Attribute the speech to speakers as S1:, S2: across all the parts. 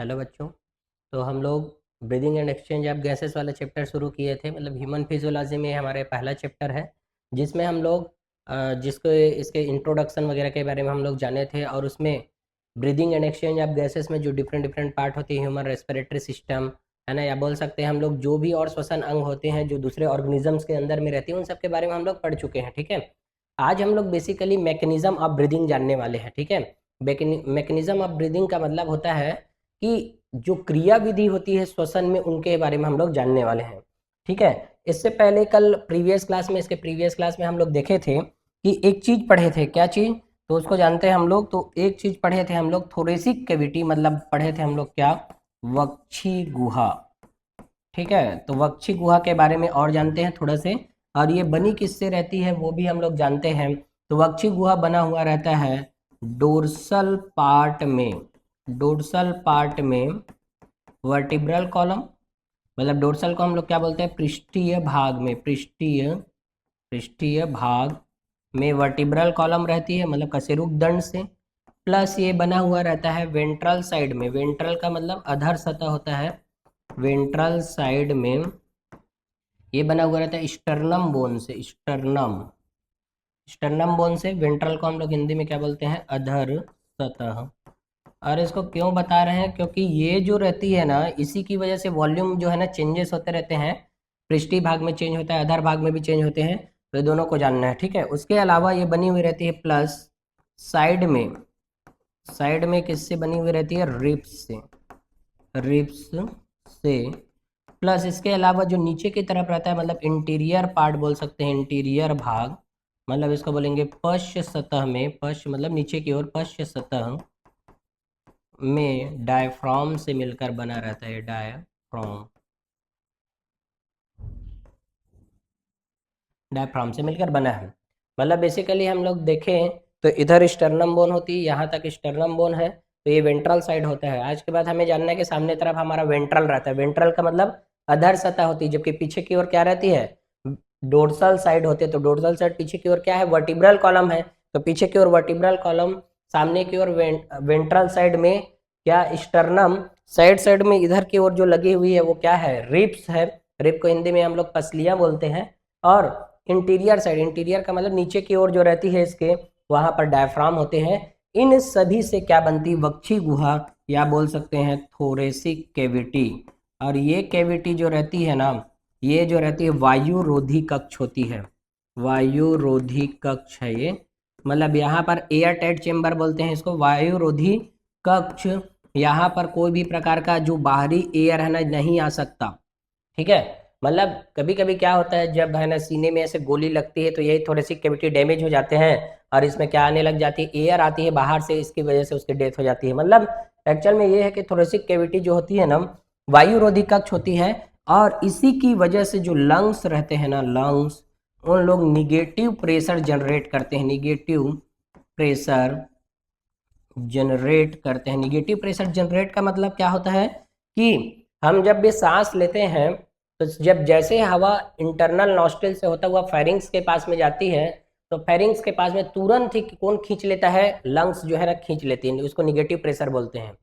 S1: Hello बच्चों। तो हम लोग breathing and exchange of gases वाला चैप्टर शुरू किए थे, मतलब ह्यूमन फिजियोलॉजी में हमारे पहला चैप्टर है, जिसमें हम लोग जिसको इसके इंट्रोडक्शन वगैरह के बारे में हम लोग जाने थे, और उसमें breathing and exchange of gases में जो डिफरेंट डिफरेंट पार्ट होती है, ह्यूमन रेस्पिरेटरी सिस्टम है ना, या बोल सकते हैं हम लोग जो भी और श्वसन अंग होते हैं जो दूसरे ऑर्गेनिजम्स के अंदर में रहती हैं, उन सब के बारे में हम लोग पढ़ चुके हैं। ठीक है, आज हम लोग बेसिकली मैकेनिज्म ऑफ ब्रीदिंग जानने वाले हैं। ठीक है, मैकेनिज्म ऑफ ब्रीदिंग का मतलब होता है कि जो क्रिया विधि होती है श्वसन में, उनके बारे में हम लोग जानने वाले हैं। ठीक है, इससे पहले कल प्रीवियस क्लास में, इसके प्रीवियस क्लास में हम लोग देखे थे कि एक चीज पढ़े थे। क्या चीज? तो उसको जानते हैं हम लोग। तो एक चीज पढ़े थे हम लोग, थोरेसिक कैविटी, मतलब पढ़े थे हम लोग क्या? वक्षी गुहा। ठीक है, तो वक्षी गुहा के बारे में और जानते हैं थोड़ा से, और ये बनी किससे रहती है वो भी हम लोग जानते हैं। तो वक्षी गुहा बना हुआ रहता है डोर्सल पार्ट में, डोर्सल पार्ट में वर्टिब्रल कॉलम, मतलब डोर्सल को हम लोग क्या बोलते हैं? पृष्ठीय भाग में, पृष्ठीय भाग में वर्टिब्रल कॉलम रहती है, मतलब कशेरुक दंड से। प्लस ये बना हुआ रहता है वेंट्रल साइड में, वेंट्रल का मतलब अधर सतह होता है, वेंट्रल साइड में ये बना हुआ रहता है स्टर्नम बोन से, स्टर्नम बोन से। वेंट्रल को हम लोग हिंदी में क्या बोलते हैं? अधर सतह। और इसको क्यों बता रहे हैं? क्योंकि ये जो रहती है ना, इसी की वजह से वॉल्यूम जो है ना चेंजेस होते रहते हैं, पृष्ठीय भाग में चेंज होता है, अधर भाग में भी चेंज होते हैं, तो ये दोनों को जानना है। ठीक है, उसके अलावा ये बनी हुई रहती है प्लस साइड में, साइड में किससे बनी हुई रहती है? रिब्स से, रिब्स से। प्लस इसके अलावा जो नीचे की तरफ रहता है, मतलब इंटीरियर पार्ट बोल सकते हैं, इंटीरियर भाग, मतलब इसको बोलेंगे पश्च सतह में, पश्च मतलब नीचे की ओर, पश्च सतह में डायफ्राम से मिलकर बना रहता है, डायफ्राम, डायफ्राम से मिलकर बना है। मतलब बेसिकली हम लोग देखें तो इधर स्टर्नम बोन होती है, यहाँ तक स्टर्नम बोन है, तो ये वेंट्रल साइड होता है। आज के बाद हमें जानना है कि सामने तरफ हमारा वेंट्रल रहता है, वेंट्रल का मतलब अधर सतह होती है, जबकि पीछे की ओर क्या रहती है? डोर्सल साइड होती है। तो डोर्सल साइड पीछे की ओर क्या है? वर्टिब्रल कॉलम है। तो पीछे की ओर वर्टिब्रल कॉलम, सामने की ओर वेंट्रल साइड में क्या? स्टर्नम। साइड साइड में इधर की ओर जो लगी हुई है वो क्या है? रिब्स है। रिब को हिंदी में हम लोग पसलियां बोलते हैं। और इंटीरियर साइड, इंटीरियर का मतलब नीचे की ओर जो रहती है इसके, वहां पर डायफ्राम होते हैं। इन सभी से क्या बनती? वक्षी गुहा, या बोल सकते हैं थोरेसिक कैविटी। और ये कैविटी जो रहती है ना, ये जो रहती है वायुरोधी कक्ष होती है, वायुरोधी कक्ष है ये, मतलब यहाँ पर एयर टाइट चेम्बर बोलते हैं इसको, वायुरोधी कक्ष। यहाँ पर कोई भी प्रकार का जो बाहरी एयर है ना नहीं आ सकता। ठीक है, मतलब कभी कभी क्या होता है, जब है ना सीने में ऐसे गोली लगती है तो यही थोड़ी सी कैविटी डैमेज हो जाते हैं, और इसमें क्या आने लग जाती है? एयर आती है बाहर से, इसकी वजह से उसकी डेथ हो जाती है। मतलब एक्चुअल में ये है कि थोरेसिक कैविटी जो होती है ना, वायुरोधी कक्ष होती है, और इसी की वजह से जो लंग्स रहते हैं ना, लंग्स, उन लोग निगेटिव प्रेशर जनरेट करते हैं, निगेटिव प्रेशर जनरेट करते हैं। निगेटिव प्रेशर जनरेट का मतलब क्या होता है कि हम जब भी सांस लेते हैं, तो जब जैसे हवा इंटरनल नॉस्ट्रिल से होता हुआ फेरिंग्स के पास में जाती है, तो फेरिंग्स के पास में तुरंत ही कौन खींच लेता है? लंग्स जो है ना खींच लेती है, उसको निगेटिव प्रेशर बोलते हैं।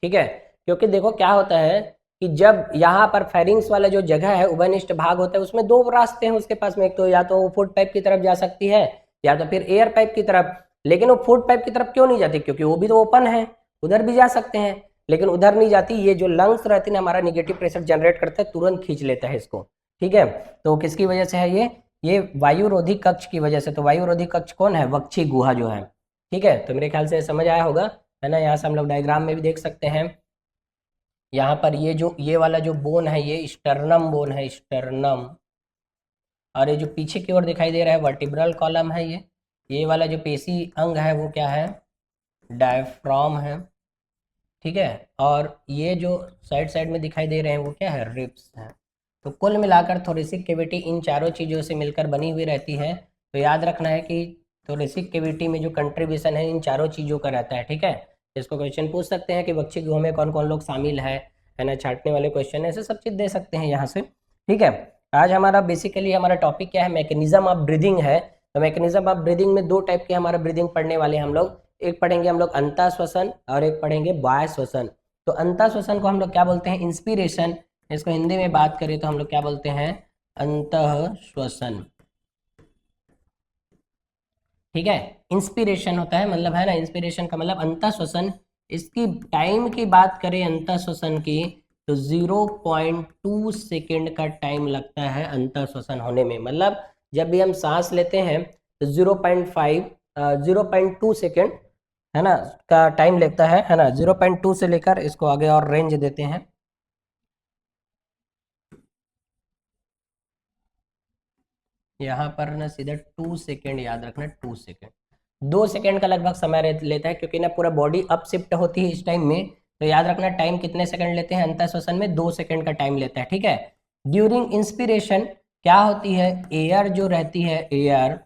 S1: ठीक है, क्योंकि देखो क्या होता है कि जब यहाँ पर फेरिंग्स वाला जो जगह है, उभयनिष्ठ भाग होता है, उसमें दो रास्ते हैं उसके पास में, एक तो या तो वो फूड पाइप की तरफ जा सकती है, या तो फिर एयर पाइप की तरफ। लेकिन वो फूड पाइप की तरफ क्यों नहीं जाती? क्योंकि वो भी तो ओपन है, उधर भी जा सकते हैं, लेकिन उधर नहीं जाती। ये जो लंग्स रहती है ना, हमारा निगेटिव प्रेशर जनरेट करता है, तुरंत खींच लेता है इसको। ठीक है, तो किसकी वजह से है ये वायुरोधी कक्ष की वजह से। तो वायुरोधी कक्ष कौन है? वक्षी गुहा जो है। ठीक है, तो मेरे ख्याल से समझ आया होगा, है ना। यहाँ से हम लोग डायग्राम में भी देख सकते हैं, यहाँ पर ये वाला जो बोन है, ये स्टर्नम बोन है, स्टर्नम। और ये जो पीछे की ओर दिखाई दे रहा है वर्टिब्रल कॉलम है, ये वाला जो पेशी अंग है वो क्या है? डायफ्राम है। ठीक है, और ये जो साइड साइड में दिखाई दे रहे हैं वो क्या है? रिब्स है। तो कुल मिलाकर थोरेसिक कैविटी इन चारों चीज़ों से मिलकर बनी हुई रहती है। तो याद रखना है कि थोरेसिक कैविटी में जो कंट्रीब्यूशन है इन चारों चीज़ों का रहता है। ठीक है, इसको क्वेश्चन पूछ सकते हैं कि वक्षी गुहा में कौन कौन लोग शामिल है ना, छांटने वाले क्वेश्चन ऐसे सब चीज़ दे सकते हैं यहाँ से। ठीक है, आज हमारा बेसिकली हमारा टॉपिक क्या है? मैकेनिज्म ऑफ ब्रीदिंग है। तो मैकेनिज्म ऑफ ब्रीदिंग में दो टाइप के हमारा ब्रीदिंग पढ़ने वाले हैं हम लोग। एक पढ़ेंगे हम लोग अंतः श्वसन, और एक पढ़ेंगे बाह्य श्वसन। तो अंतः श्वसन को हम लोग क्या बोलते हैं? इंस्पिरेशन। इसको हिंदी में बात करें तो हम लोग क्या बोलते हैं? अंतः श्वसन। ठीक है, इंस्पिरेशन होता है मतलब, है ना, इंस्पिरेशन का मतलब अंतः श्वसन। इसकी टाइम की बात करें अंतः श्वसन की, तो 0.2 सेकेंड का टाइम लगता है अंतः श्वसन होने में। मतलब जब भी हम सांस लेते हैं तो 0.2 सेकेंड, है ना, का टाइम लगता है ना, 0.2 से लेकर इसको आगे और रेंज देते हैं। यहाँ पर ना सीधा 2 सेकेंड याद रखना, 2 सेकेंड, 2 सेकेंड का लगभग समय लेता है, क्योंकि ना पूरा बॉडी अप शिफ्ट होती है इस टाइम में। तो याद रखना टाइम कितने सेकंड लेते हैं अंतः श्वसन में? 2 सेकंड का टाइम लेता है। ठीक है, ड्यूरिंग इंस्पिरेशन क्या होती है? एयर जो रहती है, एयर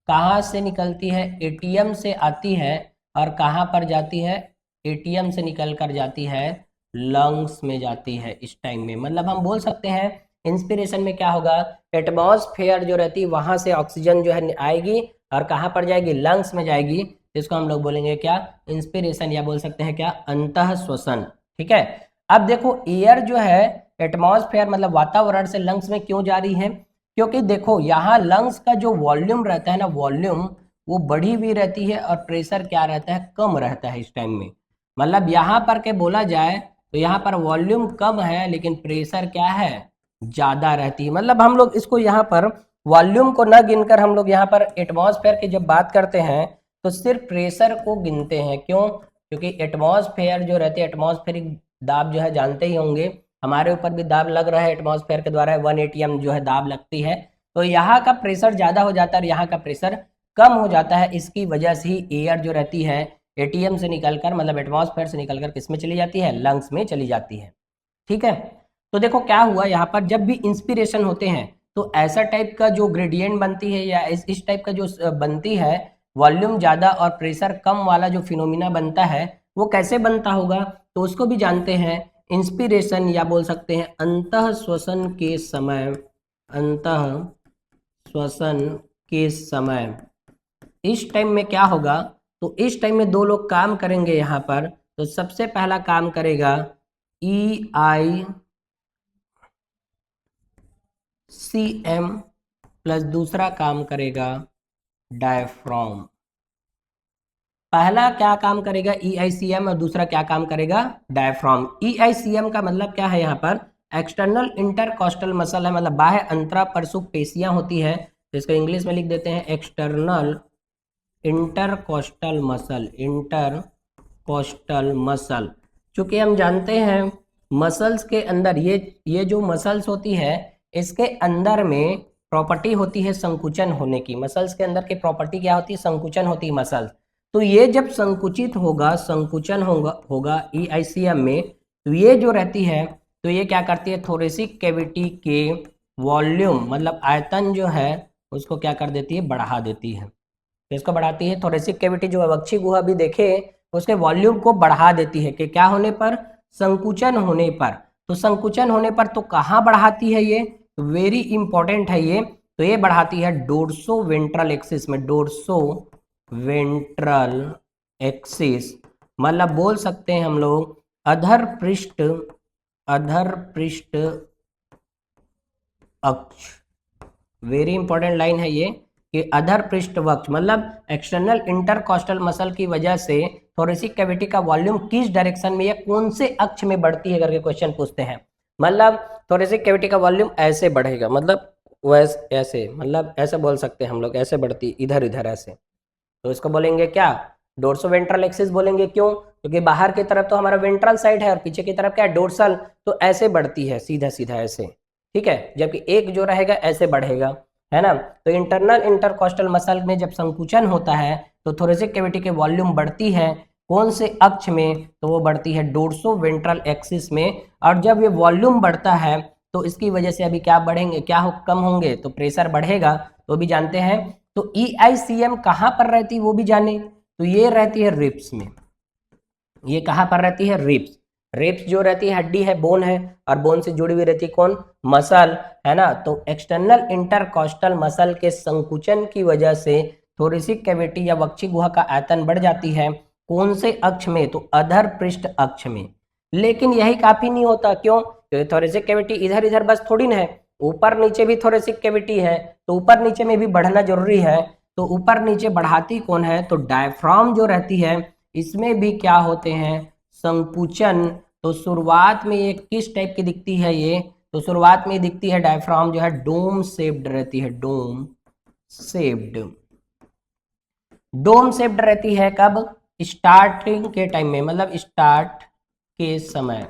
S1: कहाँ से निकलती है? एटीएम से आती है, और कहाँ पर जाती है? एटीएम से निकल कर जाती है लंग्स में जाती है इस टाइम में। मतलब हम बोल सकते हैं इंस्पिरेशन में क्या होगा? एटमॉस्फेयर जो रहती है वहां से ऑक्सीजन जो है आएगी, और कहाँ पर जाएगी? लंग्स में जाएगी। इसको हम लोग बोलेंगे क्या? इंस्पिरेशन, या बोल सकते हैं क्या? अंतः श्वसन। ठीक है, अब देखो एयर जो है एटमॉस्फेयर मतलब वातावरण से लंग्स में क्यों जा रही है? क्योंकि देखो यहाँ लंग्स का जो वॉल्यूम रहता है ना, वॉल्यूम वो बढ़ी हुई रहती है, और प्रेशर क्या रहता है? कम रहता है इस टाइम में। मतलब यहाँ पर के बोला जाए तो यहाँ पर वॉल्यूम कम है, लेकिन प्रेशर क्या है? ज्यादा रहती है। मतलब हम लोग इसको यहाँ पर वॉल्यूम को न गिनकर हम लोग यहाँ पर एटमॉस्फेयर की जब बात करते हैं तो सिर्फ प्रेशर को गिनते हैं। क्यों? क्योंकि एटमॉस्फेयर जो रहती है, एटमॉस्फेरिक दाब जो है जानते ही होंगे, हमारे ऊपर भी दाब लग रहा है एटमॉस्फेयर के द्वारा, 1 ATM जो है दाब लगती है। तो यहाँ का प्रेशर ज्यादा हो जाता है और यहाँ का प्रेशर कम हो जाता है। इसकी वजह से ही एयर जो रहती है एटीएम से निकलकर, मतलब एटमॉस्फेयर से निकलकर किस में चली जाती है? लंग्स में चली जाती है। ठीक है, तो देखो क्या हुआ यहाँ पर, जब भी इंस्पिरेशन होते हैं तो ऐसा टाइप का जो ग्रेडियंट बनती है, या इस टाइप का जो बनती है, वॉल्यूम ज्यादा और प्रेशर कम वाला जो फिनोमिना बनता है, वो कैसे बनता होगा? तो उसको भी जानते हैं, इंस्पिरेशन, या बोल सकते हैं अंतः श्वसन के समय। अंतः श्वसन के समय इस टाइम में क्या होगा? तो इस टाइम में दो लोग काम करेंगे यहाँ पर। तो सबसे पहला काम करेगा EICM प्लस दूसरा काम करेगा डायफ्राम। पहला क्या काम करेगा? EICM, और दूसरा क्या काम करेगा? डायफ्राम। EICM का मतलब क्या है? यहाँ पर एक्सटर्नल इंटरकॉस्टल मसल है, मतलब बाह्य अंतरा परसुक पेशियां होती है। तो इसको इंग्लिश में लिख देते हैं external intercostal muscle. Intercostal muscle, चूंकि हम जानते हैं मसल्स के अंदर ये जो मसल्स होती है, इसके अंदर में प्रॉपर्टी होती है संकुचन होने की। मसल्स के अंदर की प्रॉपर्टी क्या होती है? संकुचन होती है मसल्स। तो ये जब संकुचित होगा, संकुचन होगा EICM में, तो ये जो रहती है, तो ये क्या करती है? थोरेसिक कैविटी के वॉल्यूम मतलब आयतन जो है उसको क्या कर देती है? बढ़ा देती है। तो इसको बढ़ाती है थोरेसिक कैविटी, जो अवक्षी गुहा भी देखे, उसके वॉल्यूम को बढ़ा देती है। कि क्या होने पर? संकुचन होने पर। तो संकुचन होने पर तो कहाँ बढ़ाती है ये? वेरी इंपॉर्टेंट है ये। तो ये बढ़ाती है डोर्सो वेंट्रल एक्सिस में। डोर्सो वेंट्रल एक्सिस मतलब बोल सकते हैं हम लोग अधर पृष्ठ अक्ष। वेरी इंपॉर्टेंट लाइन है ये कि अधर पृष्ठ वक्ष, मतलब एक्सटर्नल इंटरकॉस्टल मसल की वजह से थोरेसिक कैविटी का वॉल्यूम किस डायरेक्शन में या कौन से अक्ष में बढ़ती है करके क्वेश्चन पूछते हैं। मतलब थोरेसिक कैविटी का वॉल्यूम ऐसे बढ़ेगा, मतलब वैसे ऐसे, मतलब ऐसे बोल सकते हैं हम लोग, ऐसे बढ़ती इधर इधर ऐसे। तो इसको बोलेंगे क्या? डोर्सो वेंट्रल एक्सिस बोलेंगे। क्यों? क्योंकि बाहर की तरफ तो हमारा वेंट्रल साइड है और पीछे की तरफ क्या है? डोर्सल। तो ऐसे बढ़ती है सीधा सीधा ऐसे। ठीक है, जबकि एक जो रहेगा ऐसे बढ़ेगा, है ना। तो इंटरनल इंटरकॉस्टल मसल में जब संकुचन होता है तो थोरेसिक कैविटी के वॉल्यूम बढ़ती है कौन से अक्ष में? तो वो बढ़ती है डोर्सो वेंट्रल एक्सिस में। और जब ये वॉल्यूम बढ़ता है तो इसकी वजह से अभी क्या बढ़ेंगे? क्या कम होंगे? तो प्रेशर बढ़ेगा, तो भी जानते हैं। तो EICM कहाँ पर रहती है वो भी जाने। तो ये रहती है रिब्स में। ये कहाँ पर रहती है? रिब्स। रिब्स जो रहती है हड्डी है, बोन है, और बोन से जुड़ी हुई रहती है कौन? मसल, है ना। तो एक्सटर्नल इंटरकॉस्टल मसल के संकुचन की वजह से थोरेसिक कैविटी या वक्षी गुहा का आयतन बढ़ जाती है कौन से अक्ष में? तो अधर पृष्ठ अक्ष में। लेकिन यही काफी नहीं होता, क्यों? क्योंकि थोरेसिक कैविटी इधर इधर बस थोड़ी ना है, ऊपर नीचे भी थोरेसिक कैविटी है, तो ऊपर नीचे में भी बढ़ना जरूरी है। तो ऊपर नीचे बढ़ाती कौन है? तो डायफ्राम जो रहती है, इसमें भी क्या होते हैं? संकुचन। तो शुरुआत में ये किस टाइप की दिखती है ये? तो शुरुआत में दिखती है डायफ्राम जो है डोम शेप्ड रहती है, डोम शेप्ड। डोम शेप्ड रहती है कब? स्टार्टिंग के टाइम में, मतलब स्टार्ट के समय,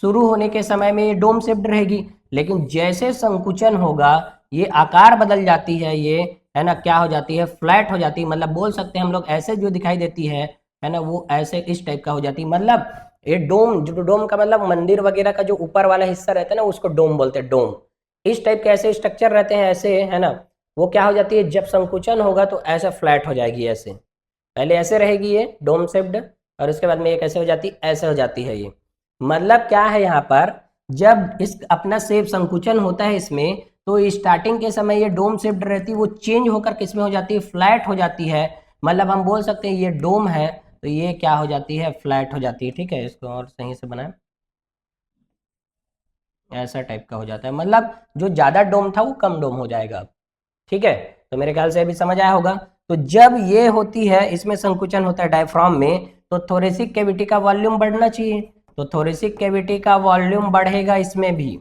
S1: शुरू होने के समय में ये डोम शेप्ड रहेगी। लेकिन जैसे संकुचन होगा ये आकार बदल जाती है, ये है ना, क्या हो जाती है? फ्लैट हो जाती है। मतलब बोल सकते हैं हम लोग ऐसे जो दिखाई देती है ना, वो ऐसे इस टाइप का हो जाती है। मतलब ये डोम, जो डोम का मतलब मंदिर वगैरह का जो ऊपर वाला हिस्सा रहता है ना, उसको डोम बोलते हैं, डोम। इस टाइप के ऐसे स्ट्रक्चर रहते हैं ऐसे, है ना। वो क्या हो जाती है? जब संकुचन होगा तो ऐसा फ्लैट हो जाएगी, ऐसे पहले ऐसे रहेगी ये डोम शेप्ड, और उसके बाद में ये कैसे हो जाती? ऐसे हो जाती है ये। मतलब क्या है यहाँ पर? जब इस अपना शेप संकुचन होता है इसमें, तो स्टार्टिंग के समय ये डोम शेप्ड रहती है, वो चेंज होकर किस में हो जाती है? फ्लैट हो जाती है। मतलब हम बोल सकते हैं ये डोम है, तो ये क्या हो जाती है? फ्लैट हो जाती है। ठीक है, इसको और सही से बनाए, ऐसा टाइप का हो जाता है। मतलब जो ज्यादा डोम था वो कम डोम हो जाएगा। ठीक है, तो मेरे ख्याल से अभी समझ आया होगा। तो जब ये होती है, इसमें संकुचन होता है डायफ्राम में, तो थोरेसिक कैविटी का वॉल्यूम बढ़ना चाहिए। तो थोरेसिक कैविटी का वॉल्यूम बढ़ेगा, इसमें भी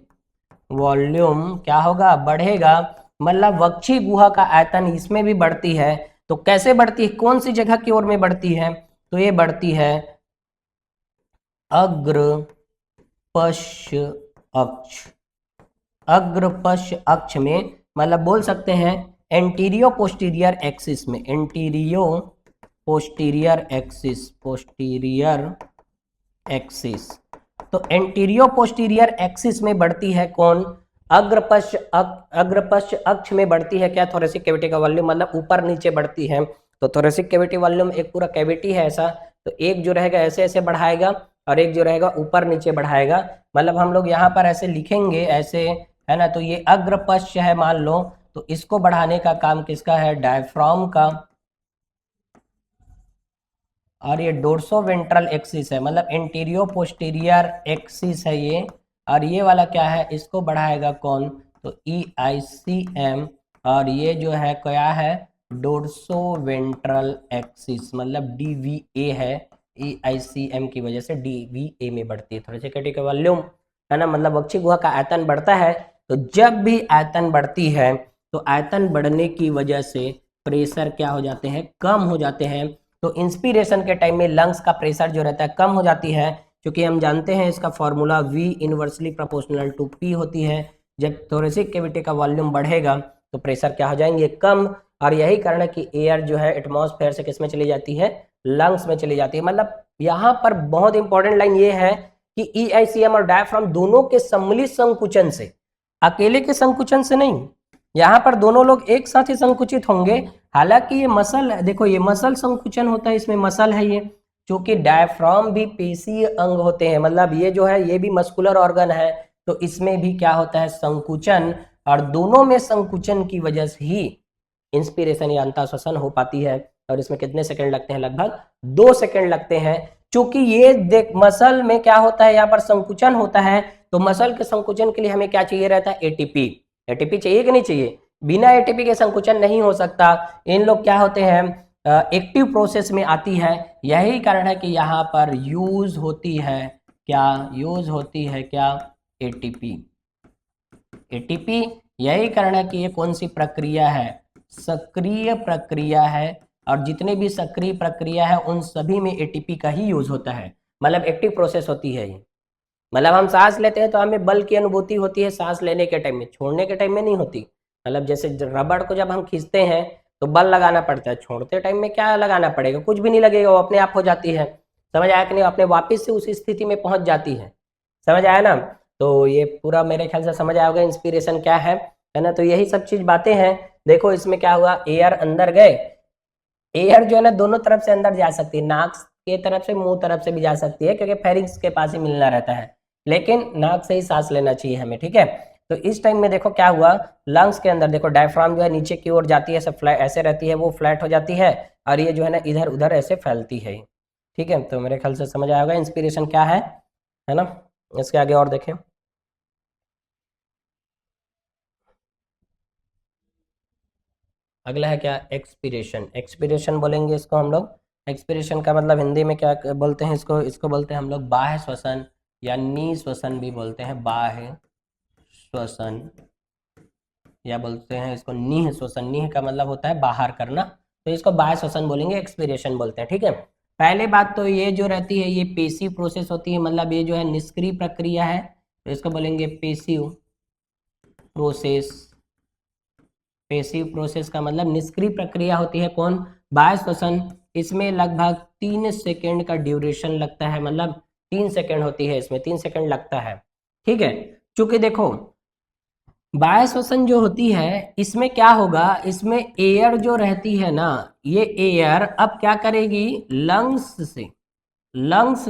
S1: वॉल्यूम क्या होगा? बढ़ेगा। मतलब वक्षी गुहा का आयतन इसमें भी बढ़ती है। तो कैसे बढ़ती है? कौन सी जगह की ओर में बढ़ती है? तो ये बढ़ती है अग्र पश्च अक्ष। अग्र पश्च अक्ष में, मतलब बोल सकते हैं एंटीरियो पोस्टीरियर एक्सिस में, एंटीरियो पोस्टीरियर एक्सिस, पोस्टीरियर एक्सिस। तो एंटीरियो पोस्टीरियर एक्सिस में बढ़ती है कौन? अग्रपश्च अक्ष में बढ़ती है क्या? थोरेसिक कैविटी का वॉल्यूम, मतलब ऊपर नीचे बढ़ती है। तो थोरेसिक कैविटी वॉल्यूम एक पूरा कैविटी है ऐसा, तो एक जो रहेगा ऐसे ऐसे बढ़ाएगा, और एक जो रहेगा ऊपर नीचे बढ़ाएगा। मतलब हम लोग यहाँ पर ऐसे लिखेंगे ऐसे, है ना। तो ये अग्रपश्च है मान लो, तो इसको बढ़ाने का काम किसका है? डायफ्राम का। और ये डोर्सो वेंट्रल एक्सिस है, मतलब एंटीरियो पोस्टीरियर एक्सिस है ये। और ये वाला क्या है? इसको बढ़ाएगा कौन? तो EICM। और ये जो है क्या है? डोर्सो वेंट्रल एक्सिस, मतलब DVA है। EICM की वजह से DVA में बढ़ती है थोड़ी सी कैटी का वॉल्यूम, है ना। मतलब वक्षी गुहा का आयतन बढ़ता है। तो जब भी आयतन बढ़ती है, तो आयतन बढ़ने की वजह से प्रेशर क्या हो जाते हैं? कम हो जाते हैं। तो इंस्पिरेशन के टाइम में लंग्स का प्रेशर जो रहता है कम हो जाती है, क्योंकि हम जानते हैं इसका formula V inversely proportional to P होती है। जब थोरेसिक कैविटी का वॉल्यूम बढ़ेगा तो प्रेशर क्या हो जाएंगे? कम। और यही कारण है कि एयर जो है एटमॉस्फेयर से किस में चली जाती है? लंग्स में चली जाती है। मतलब यहाँ पर बहुत इंपॉर्टेंट लाइन ये है कि EICM और डायफ्राम दोनों के सम्मिलित संकुचन से, अकेले के संकुचन से नहीं, यहाँ पर दोनों लोग एक साथ ही संकुचित होंगे। हालांकि ये मसल, देखो ये मसल संकुचन होता है, इसमें मसल है ये, क्योंकि डायफ्राम भी पेशीय अंग होते हैं, मतलब ये जो है ये भी मस्कुलर ऑर्गन है। तो इसमें भी क्या होता है? संकुचन। और दोनों में संकुचन की वजह से ही इंस्पिरेशन या अंतः श्वसन हो पाती है। और इसमें कितने सेकंड लगते हैं? लगभग 2 सेकंड लगते हैं। क्योंकि ये देख, मसल में क्या होता है? यहाँ पर संकुचन होता है, तो मसल के संकुचन के लिए हमें क्या चाहिए रहता है? ATP। ATP चाहिए कि नहीं चाहिए? बिना ATP के संकुचन नहीं हो सकता। इन लोग क्या होते हैं? एक्टिव प्रोसेस में आती है। यही कारण है कि यहाँ पर यूज होती है क्या? यूज होती है क्या? ATP। ATP, यही कारण है कि ये कौन सी प्रक्रिया है? सक्रिय प्रक्रिया है। और जितने भी सक्रिय प्रक्रिया है उन सभी में ATP का ही यूज होता है। मतलब एक्टिव प्रोसेस होती है ये। मतलब हम सांस लेते हैं तो हमें बल की अनुभूति होती है सांस लेने के टाइम में, छोड़ने के टाइम में नहीं होती। मतलब जैसे रबड़ को जब हम खींचते हैं तो बल लगाना पड़ता है, छोड़ते टाइम में क्या लगाना पड़ेगा? कुछ भी नहीं लगेगा, वो अपने आप हो जाती है। समझ आया कि नहीं? अपने वापिस से उस स्थिति में पहुंच जाती है। समझ आया ना? तो ये पूरा मेरे ख्याल से समझ आया होगा इंस्पिरेशन क्या है ना। तो यही सब चीज बातें हैं। देखो इसमें क्या हुआ, एयर अंदर गए, एयर जो है ना दोनों तरफ से अंदर जा सकती है, नाक के तरफ से मुंह तरफ से भी जा सकती है, क्योंकि फेरिंग्स के पास ही मिलना रहता है, लेकिन नाक से ही सांस लेना चाहिए हमें। ठीक है, तो इस टाइम में देखो क्या हुआ, लंग्स के अंदर देखो डायफ्राम जो है नीचे की ओर जाती है, ऐसे फ्लैट ऐसे रहती है, वो फ्लैट हो जाती है, और ये जो है ना इधर उधर ऐसे फैलती है। ठीक है, तो मेरे ख्याल से समझ आएगा इंस्पिरेशन क्या है। है ना। इसके आगे और देखें, अगला है क्या, एक्सपीरेशन। एक्सपीरेशन बोलेंगे इसको हम लोग। एक्सपीरेशन का मतलब हिंदी में क्या बोलते हैं इसको, इसको बोलते हैं हम लोग बाह्य श्वसन या निःश्वसन भी बोलते हैं, बाह्य श्वसन या बोलते हैं इसको निह श्वसन। निह का मतलब होता है बाहर करना, तो इसको बाह्य श्वसन बोलेंगे, एक्सपीरेशन बोलते हैं, ठीक है। पहले बात तो ये जो रहती है ये पेसिव प्रोसेस होती है, मतलब ये जो है निष्क्रिय प्रक्रिया है, तो इसको बोलेंगे पेसिव प्रोसेस। पेसिव प्रोसेस का मतलब निष्क्रिय प्रक्रिया होती है। कौन, बाह्य श्वसन। इसमें लगभग 3 सेकेंड का ड्यूरेशन लगता है, मतलब 3 सेकेंड होती है इसमें, 3 सेकेंड लगता है, ठीक है। चूंकि देखो बाह्य श्वसन जो होती है इसमें क्या होगा, इसमें एयर जो रहती है ना, ये एयर अब क्या करेगी, लंग्स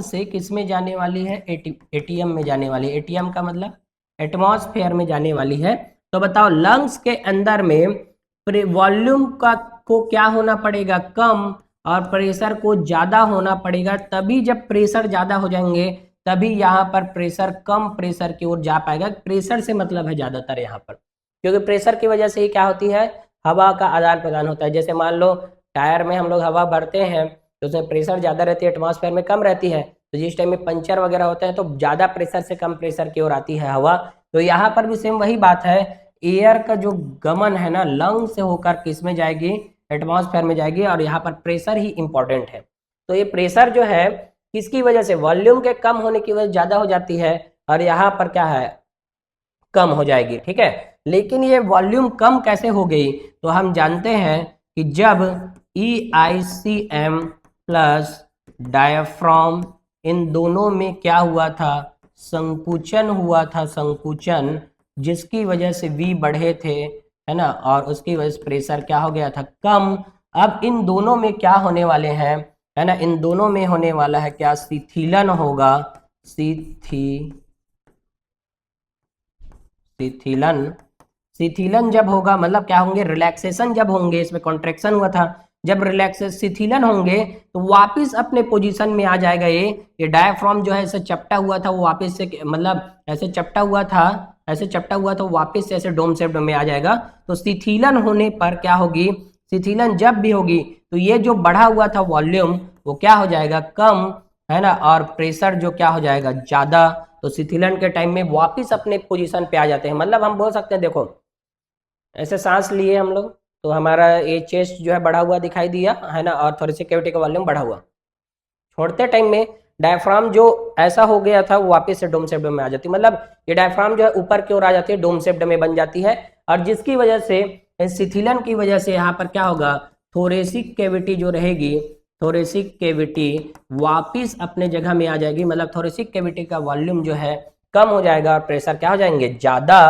S1: से किस में जाने वाली है, एटीएम में जाने वाली है। एटीएम का मतलब एटमॉस्फेयर में जाने वाली है। तो बताओ लंग्स के अंदर में वॉल्यूम का को क्या होना पड़ेगा, कम, और प्रेशर को ज्यादा होना पड़ेगा। तभी जब प्रेशर ज्यादा हो जाएंगे तभी यहाँ पर प्रेशर कम प्रेशर की ओर जा पाएगा। प्रेशर से मतलब है ज्यादातर यहाँ पर, क्योंकि प्रेशर की वजह से ही क्या होती है, हवा का आदान प्रदान होता है। जैसे मान लो टायर में हम लोग हवा भरते हैं तो उसमें प्रेशर ज्यादा रहती है, एटमॉस्फेयर में कम रहती है, तो जिस टाइम में पंचर वगैरह होता है तो ज्यादा प्रेशर से कम प्रेशर की ओर आती है हवा। तो यहाँ पर भी सेम वही बात है, एयर का जो गमन है ना लंग से होकर किस में जाएगी, एटमॉस्फेयर में जाएगी, और यहाँ पर प्रेशर ही इंपॉर्टेंट है। तो ये प्रेशर जो है किसकी वजह से, वॉल्यूम के कम होने की वजह ज्यादा हो जाती है, और यहाँ पर क्या है, कम हो जाएगी, ठीक है। लेकिन ये वॉल्यूम कम कैसे हो गई, तो हम जानते हैं कि जब EICM प्लस डायफ्राम, इन दोनों में क्या हुआ था, संकुचन हुआ था, संकुचन, जिसकी वजह से V बढ़े थे, है ना, और उसकी वजह से प्रेशर क्या हो गया था, कम। अब इन दोनों में क्या होने वाले हैं, है ना, इन दोनों में होने वाला है क्या, शिथिलन होगा, शिथिलन। शिथिलन जब होगा मतलब क्या होंगे, रिलैक्सेशन जब होंगे, इसमें कॉन्ट्रेक्शन हुआ था, जब रिलैक्स शिथिलन होंगे तो वापस अपने पोजीशन में आ जाएगा। ये डायफ्राम जो है ऐसे चपटा हुआ था, वो वापस से मतलब ऐसे चपटा हुआ था, ऐसे चपटा हुआ तो वापस से ऐसे डोम शेप में आ जाएगा। तो शिथिलन होने पर क्या होगी, शिथिलन जब भी होगी तो ये जो बढ़ा हुआ था वॉल्यूम वो क्या हो जाएगा, कम, है ना, और प्रेशर जो क्या हो जाएगा, ज्यादा। तो शिथिलन के टाइम में वापस अपने पोजीशन पे आ जाते हैं। मतलब हम बोल सकते हैं, देखो ऐसे सांस लिए हम लोग तो हमारा ये चेस्ट जो है बढ़ा हुआ दिखाई दिया, है ना, और थोरेसिक कैविटी का वॉल्यूम बढ़ा हुआ। छोड़ते टाइम में डायफ्राम जो ऐसा हो गया था वो वापस से डोम शेप्ड में आ जाती है। मतलब ये डायफ्राम जो है ऊपर की ओर आ जाती है, डोम शेप्ड में बन जाती है, और जिसकी वजह से शिथिलन की वजह से यहाँ पर क्या होगा, थोरेसिक कैविटी जो रहेगी, थोरेसिक कैविटी वापिस अपने जगह में आ जाएगी। मतलब थोरेसिक कैविटी का वॉल्यूम जो है कम हो जाएगा और प्रेशर क्या हो जाएंगे, ज्यादा,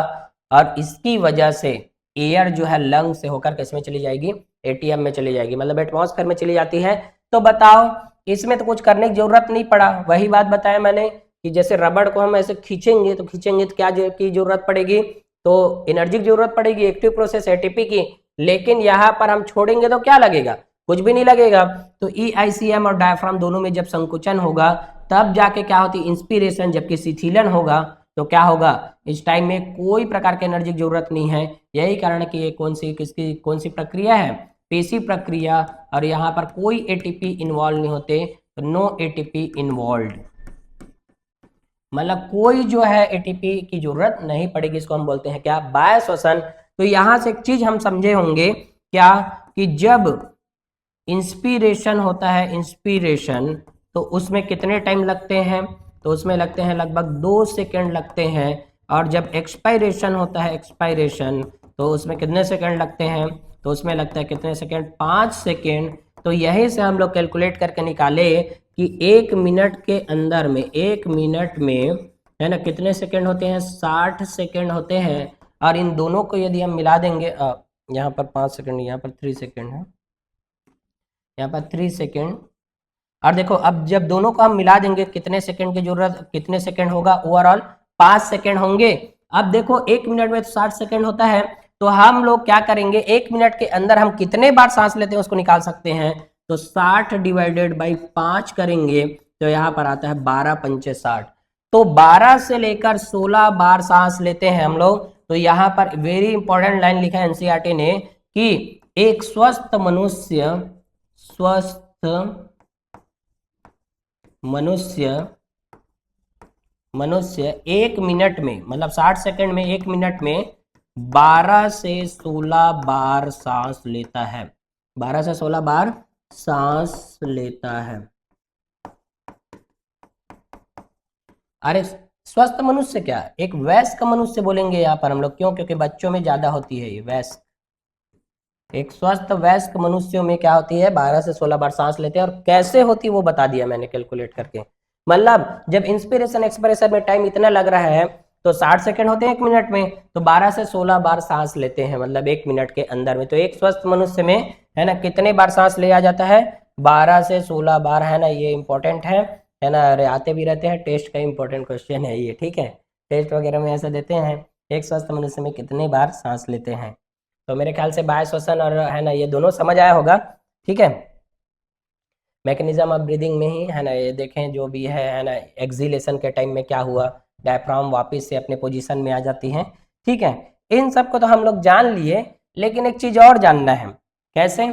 S1: और इसकी वजह से एयर जो है लंग से होकर किसमें चली जाएगी, एटीएम में चली जाएगी, मतलब एटमॉस्फेयर में चली जाती है। तो बताओ इसमें तो कुछ करने की जरूरत नहीं पड़ा। वही बात बताया मैंने कि जैसे रबड़ को हम ऐसे खींचेंगे तो क्या की जरूरत पड़ेगी, तो एनर्जी की जरूरत पड़ेगी, एक्टिव प्रोसेस एटीपी की। लेकिन यहाँ पर हम छोड़ेंगे तो क्या लगेगा, कुछ भी नहीं लगेगा। तो EICM और डायफ्राम दोनों में जब संकुचन होगा तब जाके क्या होती है, इंस्पिरेशन। जबकि शिथिलन होगा तो क्या होगा, इस टाइम में कोई प्रकार की एनर्जी की जरूरत नहीं है। यही कारण है कि ये कौन सी प्रक्रिया है, पेशी प्रक्रिया, और यहाँ पर कोई एटीपी इन्वॉल्व नहीं होते, तो नो एटीपी इन्वॉल्व, मतलब कोई जो है एटीपी की जरूरत नहीं पड़ेगी। इसको हम बोलते हैं क्या, बाह्य श्वसन। तो यहां से एक चीज हम समझे होंगे क्या, कि जब इंस्पिरेशन होता है, इंस्पिरेशन, तो उसमें कितने टाइम लगते हैं, तो उसमें लगते हैं लगभग 2 सेकेंड लगते हैं। और जब एक्सपायरेशन होता है, एक्सपायरेशन, तो उसमें कितने सेकेंड लगते हैं, तो उसमें लगता है कितने सेकेंड, 5 सेकेंड। तो यही से हम लोग कैलकुलेट करके निकाले कि 1 मिनट के अंदर में, 1 मिनट में, है ना, कितने सेकेंड होते हैं, 60 सेकेंड होते हैं। और इन दोनों को यदि हम मिला देंगे, यहाँ पर 5 सेकेंड, यहाँ पर 3 सेकेंड है, यहाँ पर 3 सेकेंड। और देखो अब जब दोनों को हम मिला देंगे कितने सेकंड की जरूरत, कितने सेकंड होगा, ओवरऑल 5 सेकंड होंगे। अब देखो 1 मिनट में तो 60 सेकंड होता है, तो हम लोग क्या करेंगे, 1 मिनट के अंदर हम कितने बार सांस लेते हैं उसको निकाल सकते हैं। तो 60 डिवाइडेड बाई 5 करेंगे तो यहाँ पर आता है 12 पंचे 60। तो 12 से लेकर 16 बार सांस लेते हैं हम लोग। तो यहाँ पर वेरी इंपॉर्टेंट लाइन लिखा है एनसीईआरटी ने कि एक स्वस्थ मनुष्य 1 मिनट में, मतलब 60 सेकंड में, 1 मिनट में 12 से 16 बार सांस लेता है। 12 से 16 बार सांस लेता है। अरे स्वस्थ मनुष्य क्या, एक वयस्क मनुष्य बोलेंगे यहाँ पर हम लोग, क्यों? क्योंकि बच्चों में ज्यादा होती है ये वयस्क। एक स्वस्थ वयस्क मनुष्यों में क्या होती है, 12 से 16 बार सांस लेते हैं। और कैसे होती है वो बता दिया मैंने कैलकुलेट करके। मतलब जब इंस्पिरेशन एक्सपिरेशन में टाइम इतना लग रहा है तो 60 सेकंड होते हैं 1 मिनट में, तो 12 से 16 बार सांस लेते हैं, मतलब 1 मिनट के अंदर में। तो एक स्वस्थ मनुष्य में है ना कितने बार सांस लिया जाता है, 12 से 16 बार, है ना। ये इंपॉर्टेंट है ना। अरे आते भी रहते हैं, टेस्ट का इंपॉर्टेंट क्वेश्चन है ये, ठीक है। टेस्ट वगैरह में ऐसा देते हैं, एक स्वस्थ मनुष्य में कितने बार सांस लेते हैं। तो मेरे ख्याल से बाह्य श्वसन और है ना ये दोनों समझ आया होगा, ठीक है। मैकेनिज्म ऑफ ब्रीदिंग में ही है ना ये देखें जो भी है ना, एक्सिलेशन के टाइम में क्या हुआ, डायफ्राम वापस से अपने पोजीशन में आ जाती है, ठीक है। इन सब को तो हम लोग जान लिए, लेकिन एक चीज और जानना है। कैसे?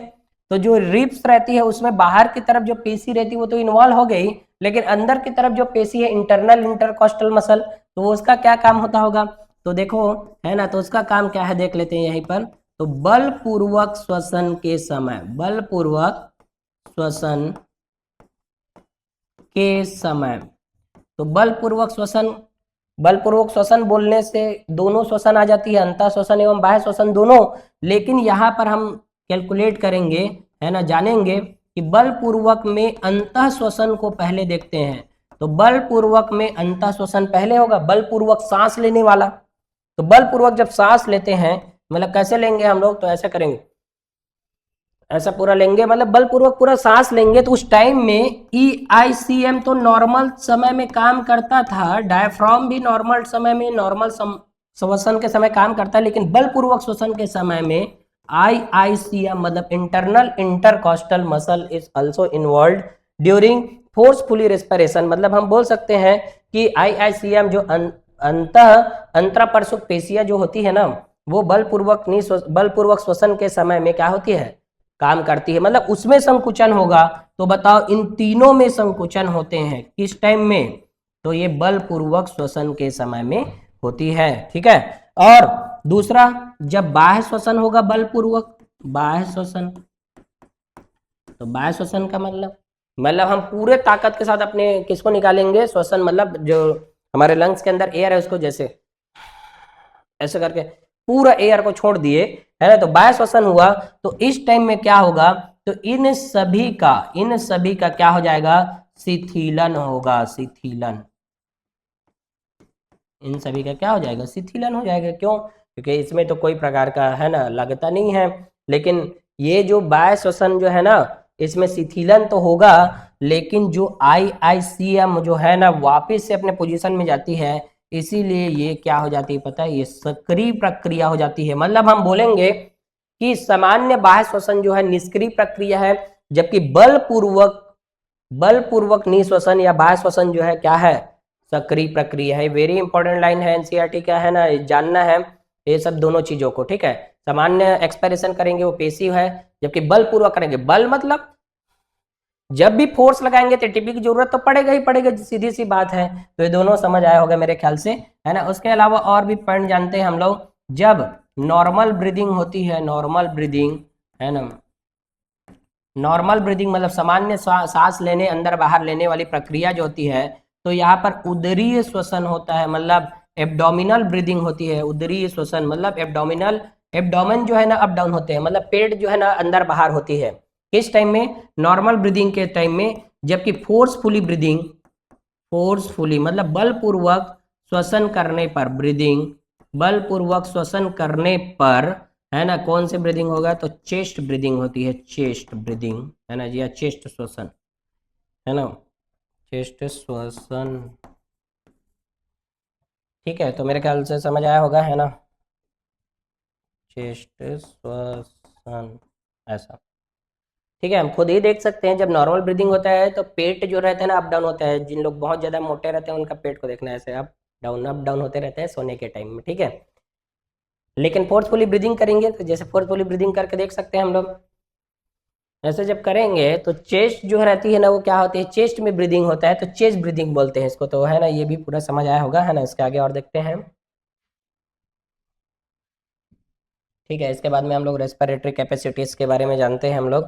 S1: तो जो रिब्स रहती है उसमें बाहर की तरफ जो पेशी रहती है वो तो इन्वॉल्व हो गई, लेकिन अंदर की तरफ जो पेशी है इंटरनल इंटरकॉस्टल मसल, तो वो उसका क्या काम होता होगा? तो देखो है ना, तो उसका काम क्या है देख लेते हैं यहीं पर। तो बलपूर्वक श्वसन के समय, बलपूर्वक श्वसन के समय, तो बलपूर्वक श्वसन बोलने से दोनों श्वसन आ जाती है, अंतः श्वसन एवं बाह्य श्वसन दोनों। लेकिन यहाँ पर हम कैलकुलेट करेंगे, है ना, जानेंगे कि बलपूर्वक में अंतः श्वसन को पहले देखते हैं। तो बलपूर्वक में अंतः श्वसन पहले होगा, बलपूर्वक सांस लेने वाला। तो बलपूर्वक जब सांस लेते हैं, मतलब कैसे लेंगे हम लोग, तो ऐसे करेंगे, ऐसा पूरा लेंगे, मतलब बलपूर्वक पूरा सांस लेंगे। तो उस टाइम में EICM तो नॉर्मल समय में काम करता था, डायफ्राम भी नॉर्मल समय में, नॉर्मल श्वसन के समय काम करता है, लेकिन बलपूर्वक श्वसन के समय में IICM मतलब internal intercostal muscle is also involve during forcefully respiration. मतलब हम बोल सकते हैं कि IICM जो अंतरापरसुक पेशियां जो होती है ना, वो बलपूर्वक श्वसन के समय में क्या होती है, काम करती है। मतलब उसमें संकुचन होगा। तो बताओ इन तीनों में संकुचन होते हैं किस टाइम में, तो ये बलपूर्वक श्वसन के समय में होती है, ठीक है। और दूसरा, जब बाह्य श्वसन होगा बलपूर्वक, बाह्य श्वसन, तो बाह्य श्वसन का मतलब हम पूरे ताकत के साथ अपने किसको निकालेंगे, श्वसन, मतलब जो हमारे लंग्स के अंदर एयर है उसको जैसे ऐसे करके पूरा एयर को छोड़ दिए, है ना, तो बाह्य श्वसन हुआ। तो इस टाइम में क्या होगा, तो इन सभी का क्या हो जाएगा, शिथिलन होगा, शिथिलन। इन सभी का क्या हो जाएगा, शिथिलन हो जाएगा। क्यों? क्योंकि इसमें तो कोई प्रकार का है ना लगता नहीं है, लेकिन ये जो बाह्य श्वसन जो है ना, इसमें शिथिलन तो होगा, लेकिन जो IICM जो है ना वापस से अपने पोजीशन में जाती है, इसीलिए ये क्या हो जाती है पता है, ये सक्रिय प्रक्रिया हो जाती है। मतलब हम बोलेंगे कि सामान्य बाह्य श्वसन जो है निष्क्रिय प्रक्रिया है, जबकि बलपूर्वक निःश्वसन या बाह्य श्वसन जो है क्या है, सक्रिय प्रक्रिया है। वेरी इंपॉर्टेंट लाइन है एनसीईआरटी का, है ना, जानना है ये सब दोनों चीजों को, ठीक है। सामान्य एक्सप्रेशन करेंगे वो पेसिव है, जबकि बलपूर्वक करेंगे, बल मतलब जब भी फोर्स लगाएंगे तो एटीपी की जरूरत तो पड़ेगा ही पड़ेगा, सीधी सी बात है। तो ये दोनों समझ आया होगा मेरे ख्याल से, है ना। उसके अलावा और भी पॉइंट जानते हैं हम लोग। जब नॉर्मल ब्रीदिंग होती है, नॉर्मल ब्रीदिंग, है ना, नॉर्मल ब्रीदिंग मतलब सामान्य सांस लेने अंदर बाहर लेने वाली प्रक्रिया जो होती है, तो यहाँ पर उदरीय श्वसन होता है, मतलब एब्डोमिनल ब्रीदिंग होती है। उदरीय श्वसन मतलब एब्डोमेन जो है ना अप डाउन होते हैं, मतलब पेट जो है ना अंदर बाहर होती है किस टाइम में, नॉर्मल ब्रीदिंग के टाइम में। जबकि फोर्सफुली मतलब बलपूर्वक श्वसन करने पर, ब्रीदिंग बलपूर्वक श्वसन करने पर, है ना, कौन सी ब्रीदिंग होगा, तो चेस्ट ब्रीदिंग होती है, चेस्ट ब्रीदिंग, है ना जी, या चेस्ट श्वसन, है ना, चेस्ट श्वसन, ठीक है। तो मेरे ख्याल से समझ आया होगा, है ना, चेस्ट श्वसन ऐसा, ठीक है, हम खुद ही देख सकते हैं, जब नॉर्मल ब्रीदिंग होता है तो पेट जो रहता है ना अप डाउन होता है। जिन लोग बहुत ज़्यादा मोटे रहते हैं उनका पेट को देखना है, ऐसे अप डाउन होते रहते हैं सोने के टाइम में, ठीक है। लेकिन फोर्सफुली ब्रीदिंग करेंगे तो जैसे फोर्सफुली ब्रीदिंग करके देख सकते हैं हम लोग, ऐसे जब करेंगे तो चेस्ट जो रहती है ना वो क्या होती है, चेस्ट में ब्रीदिंग होता है, तो चेस्ट ब्रीदिंग बोलते हैं इसको, तो है ना, ये भी पूरा समझ आया होगा, है ना। इसके आगे और देखते हैं, ठीक है। इसके बाद में हम लोग रेस्पिरेटरी कैपेसिटीज के बारे में जानते हैं हम लोग,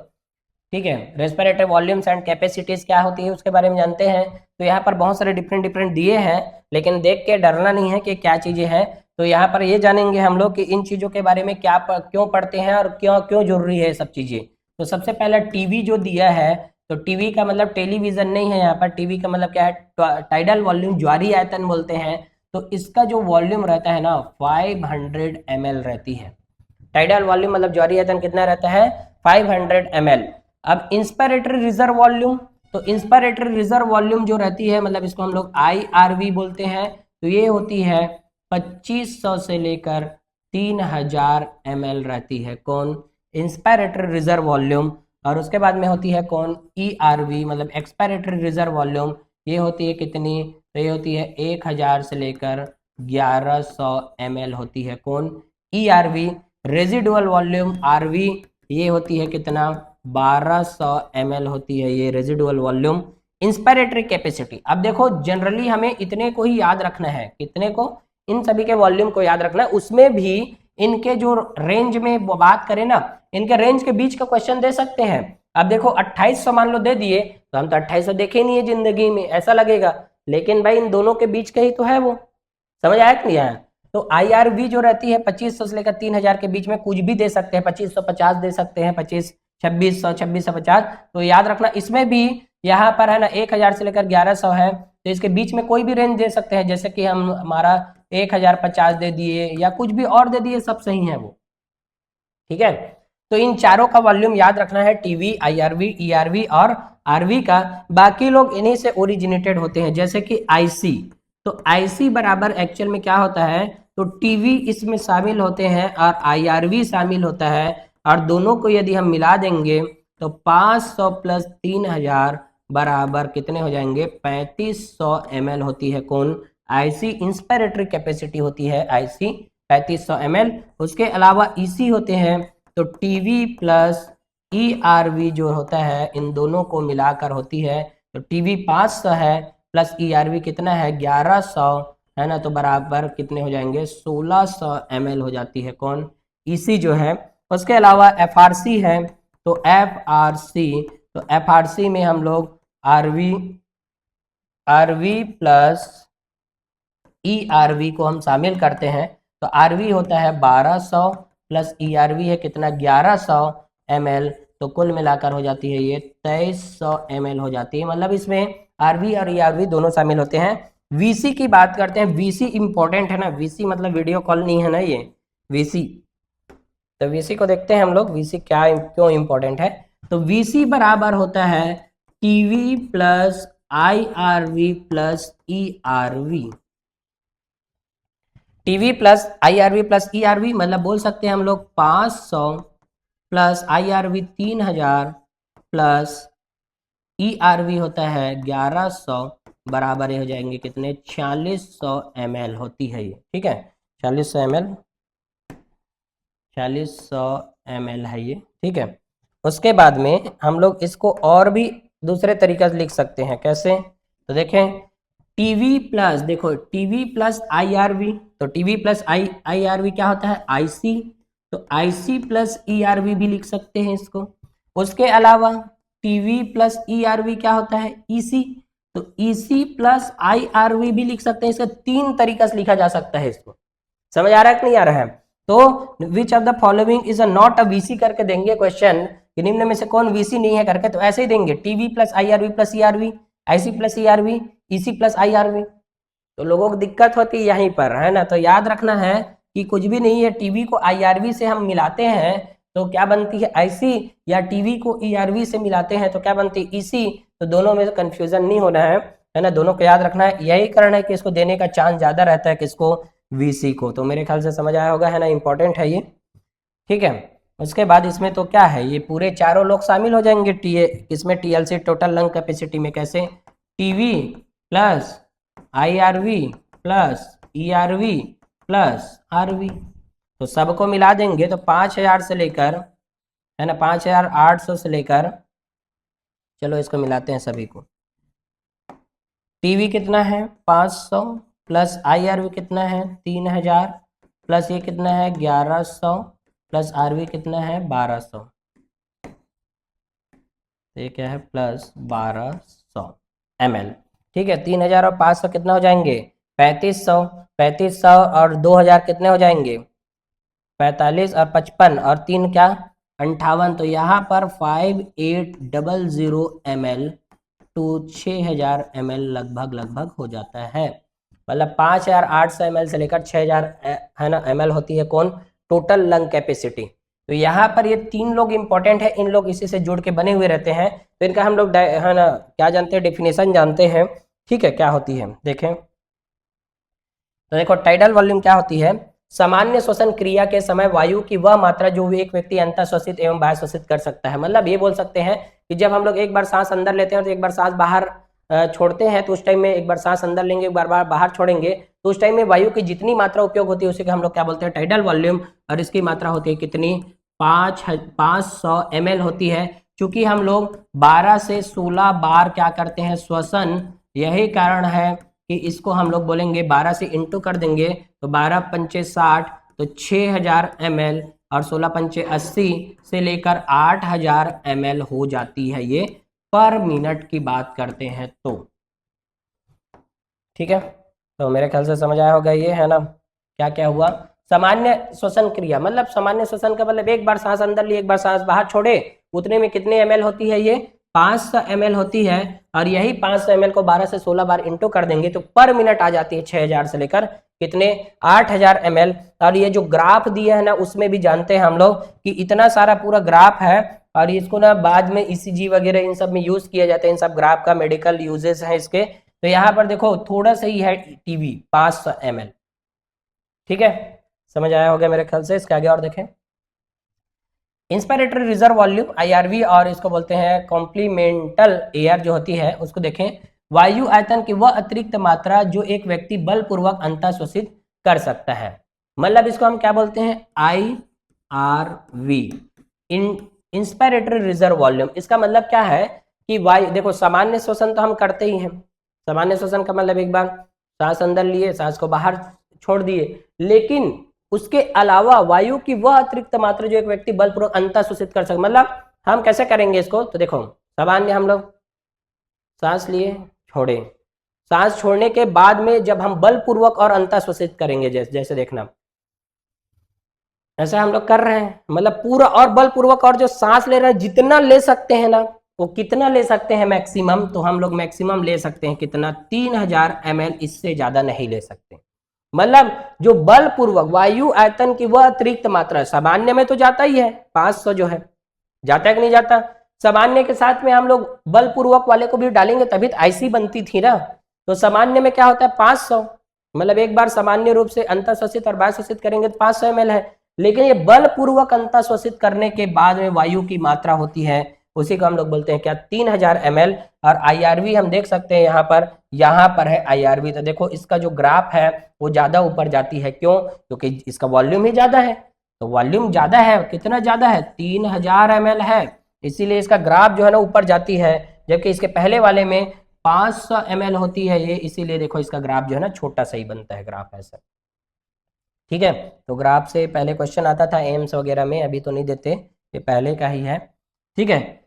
S1: ठीक है। रेस्पिरेटरी वॉल्यूम्स एंड कैपेसिटीज क्या होती है उसके बारे में जानते हैं। तो यहाँ पर बहुत सारे डिफरेंट डिफरेंट दिए हैं, लेकिन देख के डरना नहीं है कि क्या चीज़ें हैं। तो यहाँ पर ये जानेंगे हम लोग कि इन चीज़ों के बारे में क्यों पढ़ते हैं और क्यों क्यों जरूरी है ये सब चीज़ें। तो सबसे पहला टीवी जो दिया है, तो टीवी का मतलब टेलीविजन नहीं है, यहाँ पर टीवी का मतलब क्या है, टाइडल वॉल्यूम, ज्वारी आयतन बोलते हैं। तो इसका जो वॉल्यूम रहता है ना 500 ml रहती है। टाइडल वॉल्यूम मतलब ज्वारी आयतन कितना रहता है, 500 ml। अब इंस्पिरेटरी रिजर्व वॉल्यूम, तो इंस्पिरेटरी रिजर्व वॉल्यूम जो रहती है मतलब इसको हम लोग IRV बोलते हैं। तो ये होती है 2500 से लेकर 3000 ml रहती है, कौन, इंस्पिरेटरी रिजर्व वॉल्यूम। और उसके बाद में होती है कौन, ERV मतलब एक्सपायरेटरी रिजर्व वॉल्यूम। ये होती है कितनी, तो ये होती है 1000 से लेकर 1100 ml होती है, कौन, ERV। रेजिडुअल वॉल्यूम RV, ये होती है कितना, 1200 ml होती है ये रेजिडुअल वॉल्यूम। इंस्पिरेटरी कैपेसिटी, अब देखो जनरली हमें इतने को ही याद रखना है, कितने को, इन सभी के वॉल्यूम को याद रखना है। उसमें भी इनके जो रेंज में बात करें ना, इनके रेंज के बीच का क्वेश्चन दे सकते हैं। अब देखो 2800 मान लो दे दिए, तो हम तो 2800 देखे ही नहीं है जिंदगी में, ऐसा लगेगा। लेकिन भाई इन दोनों के बीच का ही तो है वो, समझ आया कि नहीं आया। तो IRV जो रहती है 2500 से लेकर 3000 के बीच में कुछ भी दे सकते हैं, 2550 दे सकते हैं, 2650। तो याद रखना इसमें भी यहाँ पर है ना 1000 से लेकर 1100 है, तो इसके बीच में कोई भी रेंज दे सकते हैं, जैसे कि हम हमारा 1050 दे दिए या कुछ भी और दे दिए, सब सही है वो, ठीक है। तो इन चारों का वॉल्यूम याद रखना है, टीवी, IRV, ERV और RV का। बाकी लोग इन्हीं से ओरिजिनेटेड होते हैं, जैसे कि IC। तो IC बराबर एक्चुअल में क्या होता है, तो टीवी इसमें शामिल होते हैं और IRV शामिल होता है, और दोनों को यदि हम मिला देंगे तो 500 प्लस 3000 बराबर कितने हो जाएंगे, 3500 ml होती है, कौन, IC। इंस्पिरेटरी कैपेसिटी होती है IC 3500 ml। उसके अलावा EC होते हैं, तो टीवी प्लस ERV जो होता है इन दोनों को मिलाकर होती है। तो टीवी 500 है प्लस ERV कितना है 1100, है ना, तो बराबर कितने हो जाएंगे 1600 ml हो जाती है, कौन, EC जो है। उसके अलावा FRC है, तो FRC, तो FRC में हम लोग RV प्लस ERV को हम शामिल करते हैं। तो RV होता है 1200 प्लस ERV है कितना 1100 ml, तो कुल मिलाकर हो जाती है ये 2300 ml हो जाती है। मतलब इसमें RV और ERV दोनों शामिल होते हैं। VC की बात करते हैं, VC इंपॉर्टेंट है ना, VC मतलब वीडियो कॉल नहीं है ना ये, VC। तो VC को देखते हैं हम लोग, VC क्या क्यों इंपॉर्टेंट है। तो VC बराबर होता है TV plus IRV plus ERV। TV plus IRV plus ERV मतलब बोल सकते हैं हम लोग 500 प्लस IRV 3000 प्लस ERV होता है 1100, बराबर ये हो जाएंगे कितने 4600 ml होती है ये, ठीक है, 4600 ml, 4600 ml है ये, ठीक है। उसके बाद में हम लोग इसको और भी दूसरे तरीके से लिख सकते हैं, कैसे, तो देखें टीवी प्लस, देखो टीवी प्लस IRV, तो टीवी प्लस IRV क्या होता है IC, तो IC प्लस ERV भी लिख सकते हैं इसको। उसके अलावा टीवी प्लस ERV क्या होता है EC, तो EC प्लस IRV भी लिख सकते हैं। इसका 3 तरीका से लिखा जा सकता है इसको, समझ आ रहा है कि नहीं आ रहा है। तो which of the following is a not a VC करके देंगे क्वेश्चन, कि निम्न में से कौन VC नहीं है करके, तो ऐसे ही देंगे TV plus IRV plus ERV, IC plus ERV, EC plus IRV। तो लोगों को दिक्कत होती है यहीं पर, है ना। तो याद रखना है कि कुछ भी नहीं है, टीवी को IRV से हम मिलाते हैं तो क्या बनती है IC, या टीवी को ERV से मिलाते हैं तो क्या बनती है EC। तो दोनों में कंफ्यूजन नहीं होना है ना, दोनों को याद रखना है। यही कारण है कि इसको देने का चांस ज्यादा रहता है किसको, VC को। तो मेरे ख्याल से समझ आया होगा, है ना, इंपॉर्टेंट है ये, ठीक है। उसके बाद इसमें तो क्या है, ये पूरे चारों लोग शामिल हो जाएंगे इसमें टीएलसी टोटल लंग कैपेसिटी में। कैसे? TV plus IRV plus ERV plus RV, तो सबको मिला देंगे तो 5000 से लेकर, है ना, 5800 से लेकर, चलो इसको मिलाते हैं सभी को। टीवी कितना है 500 प्लस आईआरवी कितना है 3000 प्लस ये कितना है 1100 प्लस आरवी कितना है 1200, ये क्या है प्लस 1200 ml। ठीक है, 3000 और 500 कितना हो जाएंगे 3500, 3500 और 2000 कितने हो जाएंगे 45 और 55 और 3 क्या 58, तो यहाँ पर 5800 ml टू 6000 ml लगभग हो जाता है। मतलब 5800 ml से लेकर 6000 है ना ml होती है कौन, टोटल लंग कैपेसिटी। तो यहाँ पर ये 3 लोग इंपॉर्टेंट है, इन लोग इसी से जुड़ के बने हुए रहते हैं, तो इनका हम लोग है ना क्या जानते हैं, डेफिनेशन जानते हैं। ठीक है, क्या होती है देखें, तो देखो टाइडल वॉल्यूम क्या होती है, सामान्य श्वसन क्रिया के समय वायु की वह मात्रा जो एक व्यक्ति अंतः श्वसित एवं बाह्य श्वसित कर सकता है। मतलब ये बोल सकते हैं कि जब हम लोग एक बार सांस अंदर लेते हैं तो एक बार सांस बाहर छोड़ते हैं, तो उस टाइम में एक बार सांस अंदर लेंगे एक बार बाहर छोड़ेंगे, तो उस टाइम में वायु की जितनी मात्रा उपयोग होती है उसी को हम लोग क्या बोलते हैं टाइडल वॉल्यूम। और इसकी मात्रा होती है कितनी 500 ml होती है। चूंकि हम लोग 12 से 16 बार क्या करते हैं श्वसन, यही कारण है कि इसको हम लोग बोलेंगे 12 से इंटू कर देंगे तो 12 पंचे 60, तो 6000 ml और 16 पंचे 80 से लेकर 8000 ml हो जाती है ये पर मिनट की बात करते हैं तो। ठीक है, तो मेरे ख्याल से समझ आया होगा ये, है ना। क्या क्या हुआ, सामान्य श्वसन क्रिया, मतलब सामान्य श्वसन का मतलब एक बार सांस अंदर लिए एक बार सांस बाहर छोड़े, उतने में कितने ml होती है ये 500 ml होती है। और यही 500 ml को 12 से 16 बार इंटू कर देंगे तो पर मिनट आ जाती है 6000 से लेकर कितने 8000 ml। और ये जो ग्राफ दिया है ना उसमें भी जानते हैं हम लोग कि इतना सारा पूरा ग्राफ है, और इसको ना बाद में ईसीजी वगैरह इन सब में यूज किया जाता है, इन सब ग्राफ का मेडिकल यूजेस है इसके। तो यहाँ पर देखो थोड़ा सा ही है टीवी 500 ml। ठीक है, समझ आया होगा मेरे ख्याल से। इसके आगे और देखें, इंस्पिरेटरी रिजर्व वॉल्यूम आईआरवी और इसको बोलते हैं कॉम्प्लीमेंटल एयर जो होती है उसको देखें, वायु आयतन की वह अतिरिक्त मात्रा जो एक व्यक्ति बलपूर्वक अंतः श्वसित कर सकता है। मतलब इसको हम क्या बोलते हैं आईआरवी, इंस्पिरेटरी रिजर्व वॉल्यूम। इसका मतलब क्या है कि वायु, देखो सामान्य श्वसन तो हम करते ही हैं, सामान्य श्वसन का मतलब एक बार सांस अंदर लिए सांस को बाहर छोड़ दिए, लेकिन उसके अलावा वायु की वह अतिरिक्त मात्रा जो एक व्यक्ति बलपूर्वक अंतः श्वसित कर सकता, मतलब हम कैसे करेंगे इसको, तो देखो सामान्य हम लोग सांस लिए छोड़े, सांस छोड़ने के बाद में जब हम बलपूर्वक और अंतः श्वसित करेंगे, जैसे देखना ऐसा हम लोग कर रहे हैं, मतलब पूरा और बलपूर्वक, और जो सांस ले रहे हैं जितना ले सकते हैं ना वो कितना ले सकते हैं मैक्सिमम, तो हम लोग मैक्सिमम ले सकते हैं कितना 3000 ml, इससे ज्यादा नहीं ले सकते। मतलब जो बलपूर्वक वायु आयतन की वह अतिरिक्त मात्रा, सामान्य में तो जाता ही है 500 जो है, जाता है कि नहीं जाता, सामान्य के साथ में हम लोग बलपूर्वक वाले को भी डालेंगे तभी तो ऐसी बनती थी ना। तो सामान्य में क्या होता है 500, मतलब एक बार सामान्य रूप से अंतः श्वसित और बाह्य श्वसित करेंगे तो 500 ml है, लेकिन ये बलपूर्वक अंतः श्वसित करने के बाद में वायु की मात्रा होती है उसी को हम लोग बोलते हैं क्या 3000 ml। और आईआरवी हम देख सकते हैं यहाँ पर है आईआरवी, तो देखो इसका जो ग्राफ है वो ज्यादा ऊपर जाती है, क्यों, क्योंकि इसका वॉल्यूम ही ज्यादा है, तो वॉल्यूम ज्यादा है, कितना ज्यादा है 3000 ml है, इसीलिए इसका ग्राफ जो है ना ऊपर जाती है, जबकि इसके पहले वाले में 500 ml होती है ये, इसीलिए देखो इसका ग्राफ जो है ना छोटा सा ही बनता है ग्राफ ऐसा। ठीक है, तो ग्राफ से पहले क्वेश्चन आता था एम्स वगैरह में, अभी तो नहीं देते, ये पहले का ही है। ठीक है,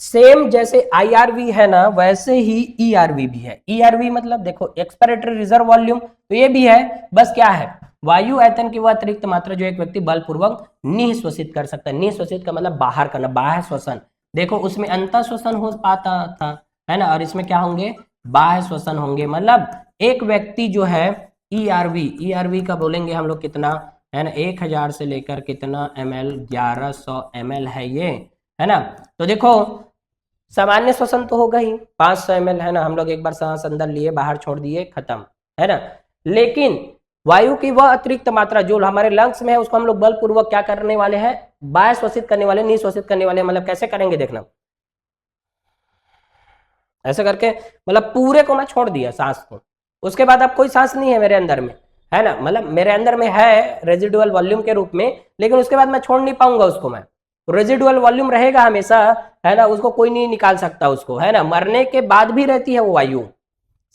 S1: सेम जैसे आईआरवी है ना वैसे ही ईआरवी भी है। ईआरवी मतलब देखो एक्सपिरेटरी रिजर्व वॉल्यूम, तो ये भी है, बस क्या है वायु आयतन की वह अतिरिक्त मात्रा जो एक व्यक्ति बलपूर्वक निःश्वसित कर सकता है। निःश्वसित का मतलब बाहर करना, बाह्य श्वसन, देखो उसमें अंतः श्वसन हो पाता था, है ना, और इसमें क्या होंगे बाह्य श्वसन होंगे। मतलब एक व्यक्ति जो है ईआरवी का बोलेंगे हम लोग कितना, है ना 1000 से लेकर कितना ml 1100 ml है ये, है ना। तो देखो सामान्य श्वसन तो होगा ही 500 ml, है ना, हम लोग एक बार सांस अंदर लिए बाहर छोड़ दिए खत्म, है ना। लेकिन वायु की वह अतिरिक्त मात्रा जो हमारे लंग्स में है उसको हम लोग बलपूर्वक क्या करने वाले हैं, बाह्य श्वसित करने वाले, निश्वसित करने वाले। मतलब कैसे करेंगे देखना, ऐसे करके मतलब पूरे को मैं छोड़ दिया सांस को, उसके बाद अब कोई सांस नहीं है मेरे अंदर में, है ना, मतलब मेरे अंदर में है रेजिडुअल वॉल्यूम के रूप में, लेकिन उसके बाद मैं छोड़ नहीं पाऊंगा उसको मैं, रेजिडुअल वॉल्यूम रहेगा हमेशा, है ना, उसको कोई नहीं निकाल सकता उसको, है ना, मरने के बाद भी रहती है वो वायु।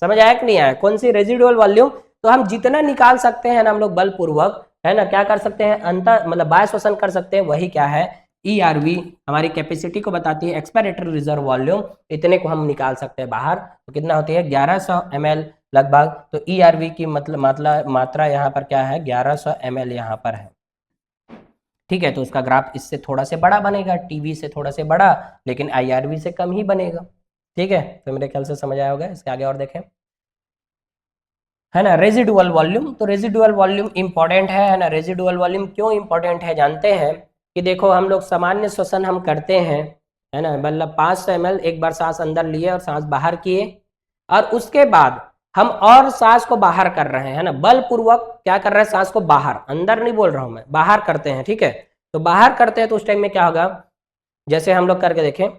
S1: समझ आया कि नहीं आया, कौन सी रेजिडुअल वॉल्यूम, तो हम जितना निकाल सकते हैं ना हम लोग बलपूर्वक, है ना, क्या कर सकते हैं, अंत मतलब बाह्य श्वसन कर सकते हैं, वही क्या है, ERV हमारी कैपेसिटी को बताती है, एक्सपायरेटरी रिजर्व वॉल्यूम, इतने को हम निकाल सकते हैं बाहर, तो कितना होती है 1100 ml लगभग, तो ERV की मतलब मात्रा यहाँ पर क्या है 1100 ml यहाँ पर है। ठीक है, तो उसका ग्राफ इससे थोड़ा से बड़ा बनेगा, टीवी से थोड़ा से बड़ा, लेकिन IRV से कम ही बनेगा। ठीक है, तो मेरे ख्याल से समझ आया होगा, इसके आगे और देखें, है ना, रेजिडुअल वॉल्यूम, तो रेजिडुअल वॉल्यूम इंपॉर्टेंट है ना, रेजिडुअल वॉल्यूम क्यों इंपॉर्टेंट है जानते हैं, कि देखो हम लोग सामान्य श्वसन हम करते हैं, है ना, मतलब 500 ml एक बार सांस अंदर लिए और सांस बाहर किए, और उसके बाद हम और सांस को बाहर कर रहे हैं, है ना, बलपूर्वक क्या कर रहे हैं, सांस को बाहर, अंदर नहीं बोल रहा हूं मैं, बाहर करते हैं। ठीक है, तो बाहर करते हैं तो उस टाइम में क्या होगा, जैसे हम लोग करके देखें,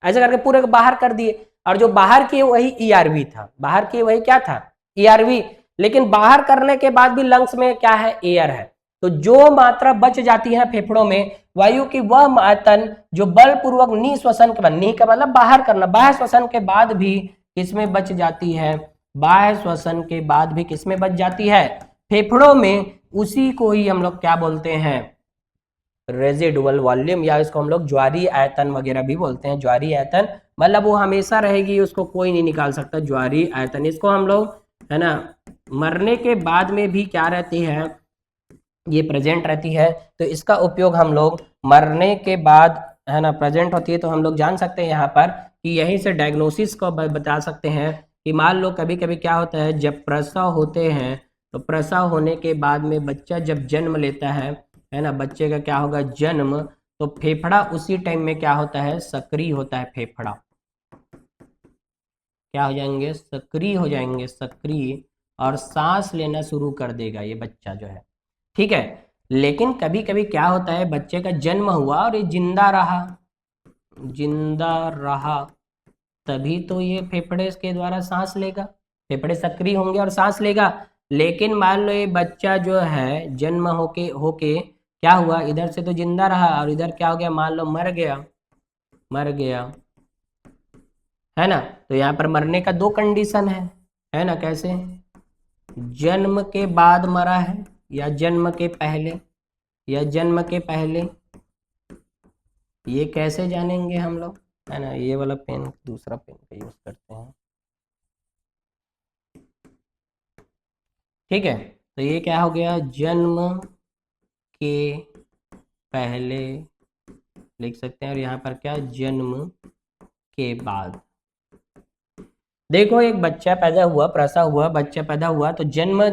S1: ऐसे करके पूरे को बाहर कर दिए, और जो बाहर किए वही ERV था, बाहर किए वही क्या था ERV, लेकिन बाहर करने के बाद भी लंग्स में क्या है एयर है, तो जो मात्रा बच जाती है फेफड़ों में वायु की, वह मातन जो बलपूर्वक निश्वसन के बाद, नी का मतलब बाहर करना, बाह्य श्वसन के बाद भी किसमें बच जाती है, बाह्य श्वसन के बाद भी किसमें बच जाती है, फेफड़ों में, उसी को ही हम लोग क्या बोलते हैं, रेजिडुअल वॉल्यूम, या इसको हम लोग ज्वारीय आयतन वगैरह भी बोलते हैं, ज्वारीय आयतन, मतलब वो हमेशा रहेगी, उसको कोई नहीं निकाल सकता, ज्वारीय आयतन, इसको हम लोग, है ना, मरने के बाद में भी क्या रहती है, ये प्रेजेंट रहती है, तो इसका उपयोग हम लोग मरने के बाद, है ना, प्रेजेंट होती है, तो हम लोग जान सकते हैं यहाँ पर कि यहीं से डायग्नोसिस को बता सकते हैं, कि मान लो कभी कभी क्या होता है, जब प्रसव होते हैं, तो प्रसव होने के बाद में बच्चा जब जन्म लेता है ना, बच्चे का क्या होगा जन्म, तो फेफड़ा उसी टाइम में क्या होता है, सक्रिय होता है, फेफड़ा क्या हो जाएंगे, सक्रिय हो जाएंगे, सक्रिय, और सांस लेना शुरू कर देगा ये बच्चा जो है। ठीक है, लेकिन कभी कभी क्या होता है, बच्चे का जन्म हुआ और ये जिंदा रहा, जिंदा रहा, तभी तो ये फेफड़े के द्वारा सांस लेगा, फेफड़े सक्रिय होंगे और सांस लेगा, लेकिन मान लो ये बच्चा जो है जन्म होके होके क्या हुआ, इधर से तो जिंदा रहा और इधर क्या हो गया, मान लो मर गया, मर गया, है ना, तो यहाँ पर मरने का दो कंडीशन है ना, कैसे, जन्म के बाद मरा है, या जन्म के पहले, या जन्म के पहले, ये कैसे जानेंगे हम लोग, है ना, ये वाला पेन दूसरा पेन का यूज करते हैं। ठीक है, तो ये क्या हो गया, जन्म के पहले लिख सकते हैं, और यहाँ पर क्या, जन्म के बाद। देखो एक बच्चा पैदा हुआ, प्रसव हुआ, बच्चा पैदा हुआ, तो जन्म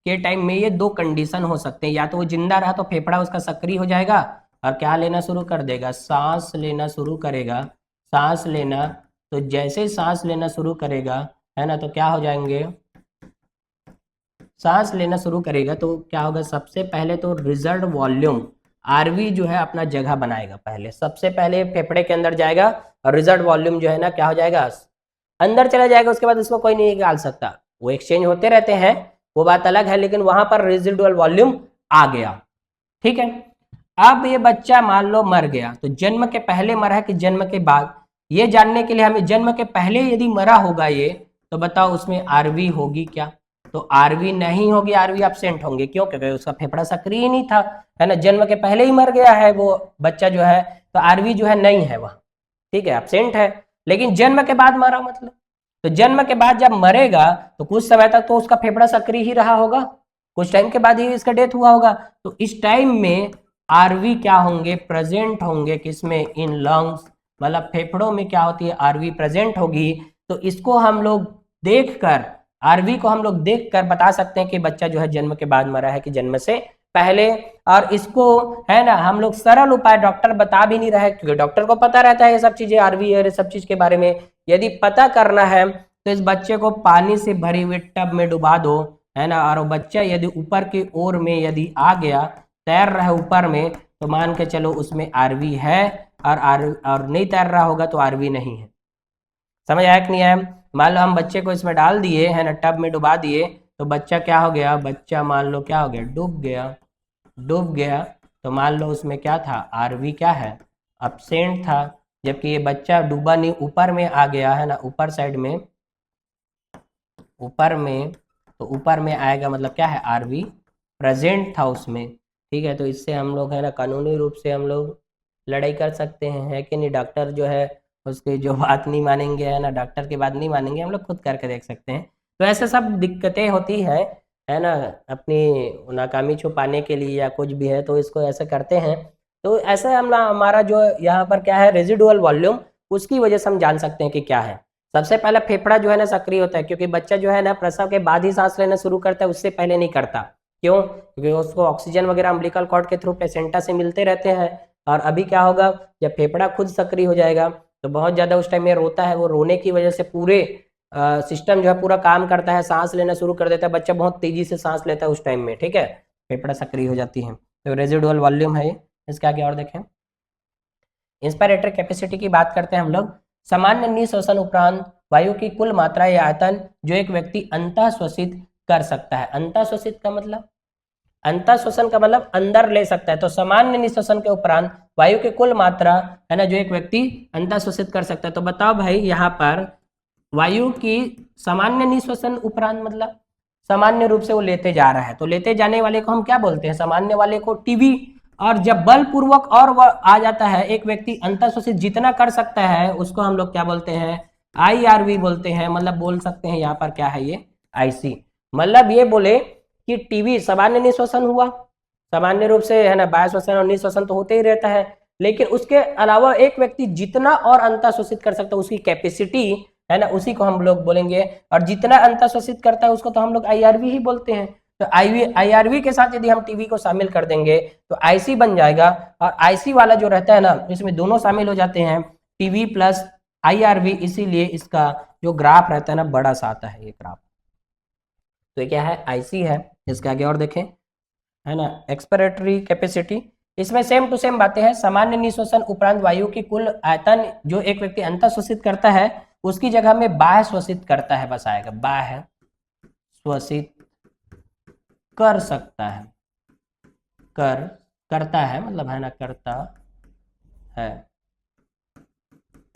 S1: के टाइम में ये दो कंडीशन हो सकते हैं, या तो वो जिंदा रहा तो फेफड़ा उसका सक्रिय हो जाएगा और क्या लेना शुरू कर देगा, सांस लेना शुरू करेगा, सांस लेना, तो जैसे सांस लेना शुरू करेगा, है ना, तो क्या हो जाएंगे, सांस लेना शुरू करेगा, तो क्या होगा, सबसे पहले तो रिजर्व वॉल्यूम RV जो है अपना जगह बनाएगा, पहले सबसे पहले फेफड़े के अंदर जाएगा, और रिजर्व वॉल्यूम जो है ना क्या हो जाएगा, अंदर चला जाएगा, उसके बाद इसको कोई नहीं निकाल सकता, वो एक्सचेंज होते रहते हैं, वो बात अलग है, लेकिन वहां पर रेजिडुअल वॉल्यूम आ गया। ठीक है, अब ये बच्चा मान लो मर गया, तो जन्म के पहले मरा है कि जन्म के बाद, ये जानने के लिए हमें जन्म के पहले यदि मरा होगा ये, तो बताओ उसमें RV होगी क्या, तो RV नहीं होगी, RV एब्सेंट होंगे, क्यों, क्योंकि उसका फेफड़ा सक्रिय नहीं था, है ना, जन्म के पहले ही मर गया है वो बच्चा जो है, तो RV जो है नहीं है वहां, ठीक है, एब्सेंट है, लेकिन जन्म के बाद मरा मतलब, तो जन्म के बाद जब मरेगा तो कुछ समय तक तो उसका फेफड़ा सक्रिय ही रहा होगा, कुछ टाइम के बाद ही इसका डेथ हुआ होगा, तो इस टाइम में RV क्या होंगे, प्रेजेंट होंगे, किसमें, इन लंग्स, मतलब फेफड़ों में क्या होती है, RV प्रेजेंट होगी, तो इसको हम लोग देखकर, RV को हम लोग देखकर बता सकते हैं कि बच्चा जो है जन्म के बाद मरा है कि जन्म से पहले, और इसको, है ना, हम लोग सरल उपाय, डॉक्टर बता भी नहीं रहे क्योंकि डॉक्टर को पता रहता है ये सब चीजें, RV और ये सब चीज के बारे में, यदि पता करना है तो इस बच्चे को पानी से भरी हुई टब में डुबा दो, है ना, और वो बच्चा यदि ऊपर की ओर में यदि आ गया, तैर रहा है ऊपर में, तो मान के चलो उसमें आरवी है, और नहीं तैर रहा होगा तो आरवी नहीं है। समझ आया कि नहीं आया? मान लो हम बच्चे को इसमें डाल दिए, है ना, टब में डुबा दिए, तो बच्चा क्या हो गया, बच्चा मान लो क्या हो गया, डूब गया। डूब गया तो मान लो उसमें क्या था, आरवी क्या है, अपसेंट था। जबकि ये बच्चा डूबा नहीं, ऊपर में आ गया, है ना, ऊपर साइड में, ऊपर में, तो ऊपर में आएगा मतलब क्या है, आरवी प्रेजेंट था उसमें। ठीक है, तो इससे हम लोग, है ना, कानूनी रूप से हम लोग लड़ाई कर सकते हैं, है कि नहीं? डॉक्टर जो है उसकी जो बात नहीं मानेंगे, है ना, डॉक्टर की बात नहीं मानेंगे, हम लोग खुद करके देख सकते हैं। तो ऐसे सब दिक्कतें होती है ना, अपनी नाकामी छुपाने के लिए या कुछ भी है, तो इसको ऐसे करते हैं। तो ऐसे हम हमारा जो यहाँ पर क्या है, रेजिडुअल वॉल्यूम, उसकी वजह से हम जान सकते हैं कि क्या है। सबसे पहले फेफड़ा जो है ना सक्रिय होता है, क्योंकि बच्चा जो है ना प्रसव के बाद ही सांस लेना शुरू करता है, उससे पहले नहीं करता। क्यों? क्योंकि उसको ऑक्सीजन वगैरह अम्बिलिकल कॉर्ड के थ्रू प्लेसेंटा से मिलते रहते हैं। और अभी क्या होगा, जब फेफड़ा खुद सक्रिय हो जाएगा तो बहुत ज़्यादा उस टाइम में रोता है, वो रोने की वजह से पूरे सिस्टम जो है पूरा काम करता है, सांस लेना शुरू कर देता है, बच्चा बहुत तेजी से सांस लेता है उस टाइम में। ठीक है, फेफड़ा सक्रिय हो जाती है, तो रेजिडुअल वॉल्यूम है ये। इसके आगे और देखें, इंस्पायरेटरी कैपेसिटी की बात करते हैं हम लोग। सामान्य निःश्वसन उपरांत वायु की कुल मात्रा या आयतन जो एक व्यक्ति अंतः श्वसित कर सकता है। अंतः श्वसित का मतलब, अंतः श्वसन का मतलब अंदर ले सकता है। तो सामान्य निःश्वसन के उपरांत वायु की कुल मात्रा, है ना, जो एक व्यक्ति अंतः श्वसित कर सकता है। तो बताओ भाई, यहाँ पर वायु की सामान्य निःश्वसन उपरांत मतलब सामान्य रूप से वो लेते जा रहा है, तो लेते जाने वाले को हम क्या बोलते हैं, सामान्य वाले को टीवी। और जब बलपूर्वक और वह आ जाता है, एक व्यक्ति अंतःश्वसित जितना कर सकता है उसको हम लोग क्या बोलते हैं, आईआरवी बोलते हैं। मतलब बोल सकते हैं यहाँ पर क्या है, ये आईसी। मतलब ये बोले कि टीवी सामान्य निःश्वसन हुआ, सामान्य रूप से, है ना, बाह्य श्वसन और निःश्वसन तो होते ही रहता है, लेकिन उसके अलावा एक व्यक्ति जितना और अंतःश्वसित कर सकता है, उसकी कैपेसिटी, है ना, उसी को हम लोग बोलेंगे। और जितना अंतःश्वसित करता है उसको तो हम लोग आईआरवी ही बोलते हैं। तो आईआरवी के साथ यदि हम टीवी को शामिल कर देंगे तो आईसी बन जाएगा। और आईसी वाला जो रहता है ना, इसमें दोनों शामिल हो जाते हैं, टीवी प्लस आईआरवी, इसीलिए इसका जो ग्राफ रहता है ना, बड़ा सा आता है ये ग्राफ। तो ये क्या है, आईसी है। इसके आगे और देखें, है ना, एक्सपिरेटरी कैपेसिटी, इसमें सेम टू सेम बातें हैं। सामान्य निःश्वसन उपरांत वायु की कुल आयतन जो एक व्यक्ति अंतः श्वसित करता है, उसकी जगह में बाह्य श्वसित करता है, बस आएगा, बाह्य श्वसित कर सकता है, करता है मतलब, है ना, है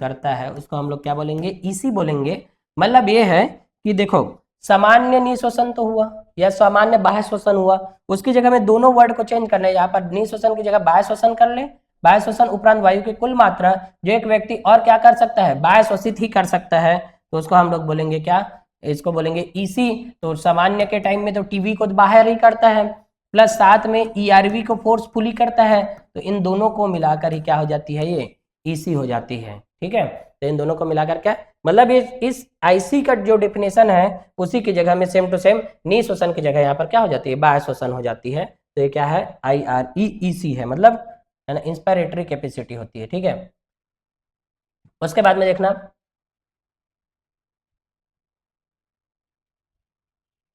S1: करता है, उसको हम लोग क्या बोलेंगे, ईसी बोलेंगे। मतलब ये है कि देखो, सामान्य निःश्वसन तो हुआ या सामान्य बाह्य श्वसन हुआ, उसकी जगह में दोनों वर्ड को चेंज करना है। यहाँ पर निःश्वसन की जगह बाह्य श्वसन कर ले। बाह्य श्वसन उपरांत वायु की कुल मात्रा जो एक व्यक्ति और क्या कर सकता है, बाह्य श्वसित ही कर सकता है, तो उसको हम लोग बोलेंगे क्या, इसको बोलेंगे ईसी। तो सामान्य के टाइम में तो टीवी को बाहर ही करता है, प्लस साथ में ईआरवी को फोर्सफुली करता है, तो इन दोनों को मिलाकर ही क्या हो जाती है, ये ईसी हो जाती है। ठीक है, तो इन दोनों को मिलाकर क्या, मतलब इस आईसी का जो डेफिनेशन है उसी की जगह में सेम टू सेम निःश्वसन की जगह यहाँ पर क्या हो जाती है, बाह्य श्वसन हो जाती है। तो ये क्या है, आईआरईईसी है, मतलब, है ना, इंस्पायरेटरी कैपेसिटी होती है। ठीक है, उसके बाद में देखना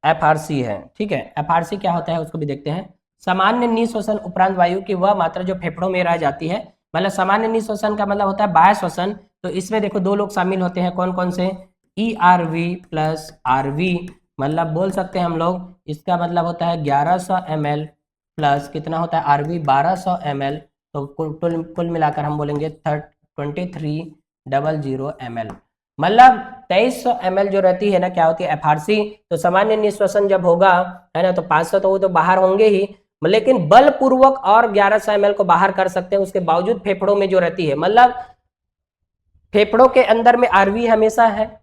S1: एफआरसी है। ठीक है, एफआरसी क्या होता है उसको भी देखते हैं। सामान्य निःश्वसन उपरांत वायु की वह मात्रा जो फेफड़ों में रह जाती है, मतलब सामान्य निःश्वसन का मतलब होता है बाह्य श्वसन। तो इसमें देखो दो लोग शामिल होते हैं, कौन कौन से, ईआरवी प्लस आरवी। मतलब बोल सकते हैं हम लोग, इसका मतलब होता है 1100 ml प्लस कितना होता है, आरवी 1200 ml। तो कुल मिलाकर हम बोलेंगे 2300 ml। मतलब 2300 ml जो रहती है ना, क्या होती है, एफआरसी। तो सामान्य निःश्वसन जब होगा, है ना, तो 500 तो वो तो बाहर होंगे ही, लेकिन बलपूर्वक और 1100 ml को बाहर कर सकते हैं, उसके बावजूद फेफड़ों में जो रहती है, मतलब फेफड़ों के अंदर में आरवी हमेशा है,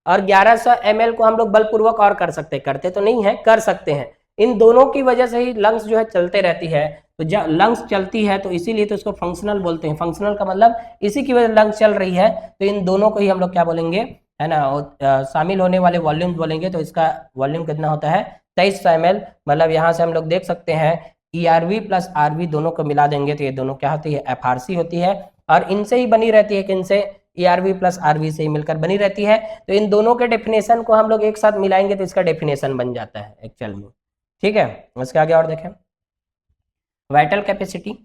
S1: और 1100 ml को हम लोग बलपूर्वक और कर सकते हैं, करते तो नहीं है, कर सकते हैं। इन दोनों की वजह से ही लंग्स जो है चलते रहती है। तो जब लंग्स चलती है तो इसीलिए तो इसको फंक्शनल बोलते हैं। फंक्शनल का मतलब इसी की वजह से लंग्स चल रही है, तो इन दोनों को ही हम लोग क्या बोलेंगे, है ना, शामिल होने वाले वॉल्यूम बोलेंगे। तो इसका वॉल्यूम कितना होता है, 2300 ml। मतलब यहाँ से हम लोग देख सकते हैं ईआरवी प्लस आरवी दोनों को मिला देंगे तो ये दोनों क्या होती है, एफआरसी होती है। और इनसे ही बनी रहती है, किनसे, ERV प्लस RV से ही मिलकर बनी रहती है। तो इन दोनों के डेफिनेशन को हम लोग एक साथ मिलाएंगे तो इसका डेफिनेशन बन जाता है एक्चुअल में। ठीक है, उसके आगे और देखें, वाइटल कैपेसिटी।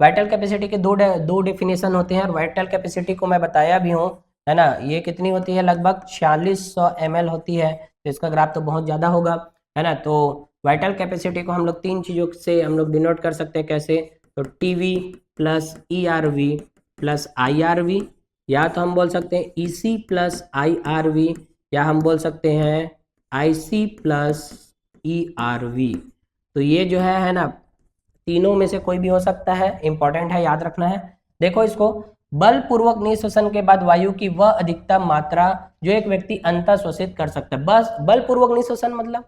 S1: वाइटल कैपेसिटी के दो डेफिनेशन होते हैं और वाइटल कैपेसिटी को मैं बताया भी हूँ, है ना, ये कितनी होती है, लगभग 4600 ml होती है। तो इसका ग्राफ तो बहुत ज़्यादा होगा, है ना। तो वाइटल कैपेसिटी को हम लोग तीन चीज़ों से हम लोग डिनोट कर सकते हैं, कैसे, तो TV plus ERV plus IRV, या तो हम बोल सकते हैं EC प्लस IRV, या हम बोल सकते हैं IC प्लस ERV। तो ये जो है ना, तीनों में से कोई भी हो सकता है, इंपॉर्टेंट है, याद रखना है। देखो इसको, बलपूर्वक निःश्वसन के बाद वायु की वह अधिकतम मात्रा जो एक व्यक्ति अंतः श्वसित कर सकता है। बस बलपूर्वक निःश्वसन मतलब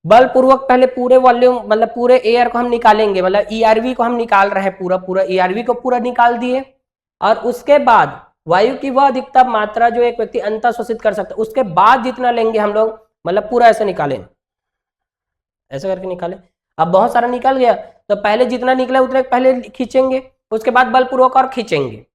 S1: बलपूर्वक पहले पूरे वॉल्यूम मतलब पूरे एयर को हम निकालेंगे, मतलब ERV को हम निकाल रहे हैं, पूरा ERV को पूरा निकाल दिए, और उसके बाद वायु की वह अधिकतम मात्रा जो एक व्यक्ति अंतः श्वसित कर सकता है, उसके बाद जितना लेंगे हम लोग, मतलब पूरा ऐसे निकालें, ऐसे करके निकालें। अब बहुत सारा निकल गया, तो पहले जितना निकला उतने पहले खींचेंगे, उसके बाद बलपूर्वक और खींचेंगे।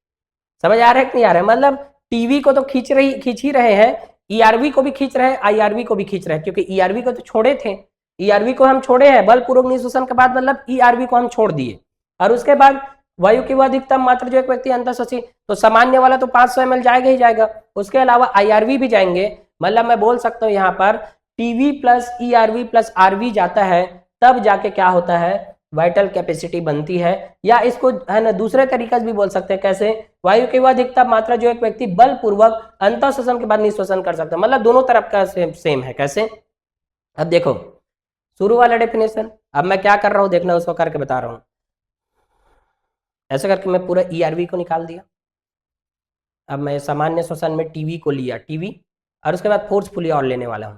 S1: समझ आ रहा है कि नहीं आ रहा है? मतलब टीवी को तो खींच ही रहे हैं, ERV को भी खींच रहे हैं, IRV को भी खींच रहे हैं, क्योंकि ERV को तो छोड़े थे, ERV को हम छोड़े हैं बलपूर्वक निःश्वसन के बाद, मतलब ERV को हम छोड़ दिए, और उसके बाद वायु की वह अधिकतम मात्रा जो एक व्यक्ति अंतः श्वसित, तो सामान्य वाला तो 500 ml जाएगा ही जाएगा, उसके अलावा IRV भी जाएंगे। मतलब मैं बोल सकता हूँ यहाँ पर TV plus ERV plus RV जाता है, तब जाके क्या होता है, वाइटल कैपेसिटी बनती है। या इसको है ना दूसरे तरीके से भी बोल सकते हैं, कैसे, वायु की वह अधिकतम मात्रा जो एक व्यक्ति बलपूर्वक अंतः श्वसन के बाद निःश्वसन कर सकता है। मतलब दोनों तरफ का सेम है। कैसे, अब देखो शुरू वाला डेफिनेशन, अब मैं क्या कर रहा हूं देखना, उसको करके बता रहा हूं। ऐसे करके मैं पूरा ERV को निकाल दिया। अब मैं सामान्य श्वसन में TV को लिया, TV, और उसके बाद फोर्सफुली और लेने वाला हूं।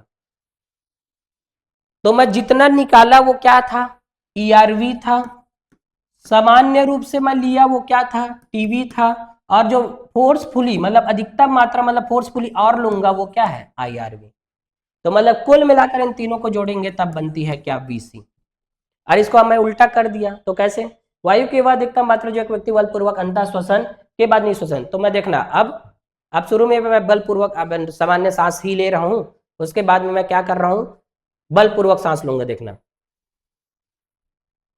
S1: तो मैं जितना निकाला वो क्या था, ERV था, सामान्य रूप से मैं लिया वो क्या था, TV था, और जो फोर्सफुली मतलब अधिकतम मात्रा मतलब फोर्सफुली और लूंगा वो क्या है, IRV। तो मतलब कुल मिलाकर इन तीनों को जोड़ेंगे तब बनती है क्या, VC। और इसको मैं उल्टा कर दिया, तो कैसे, वायु की वह अधिकतम मात्रा जो एक व्यक्ति बलपूर्वक अंतः श्वसन के बाद निःश्वसन। तो मैं देखना, अब शुरू में मैं बलपूर्वक सामान्य सांस ही ले रहा हूं, उसके बाद में मैं क्या कर रहा हूं, बलपूर्वक सांस लूंगा। देखना,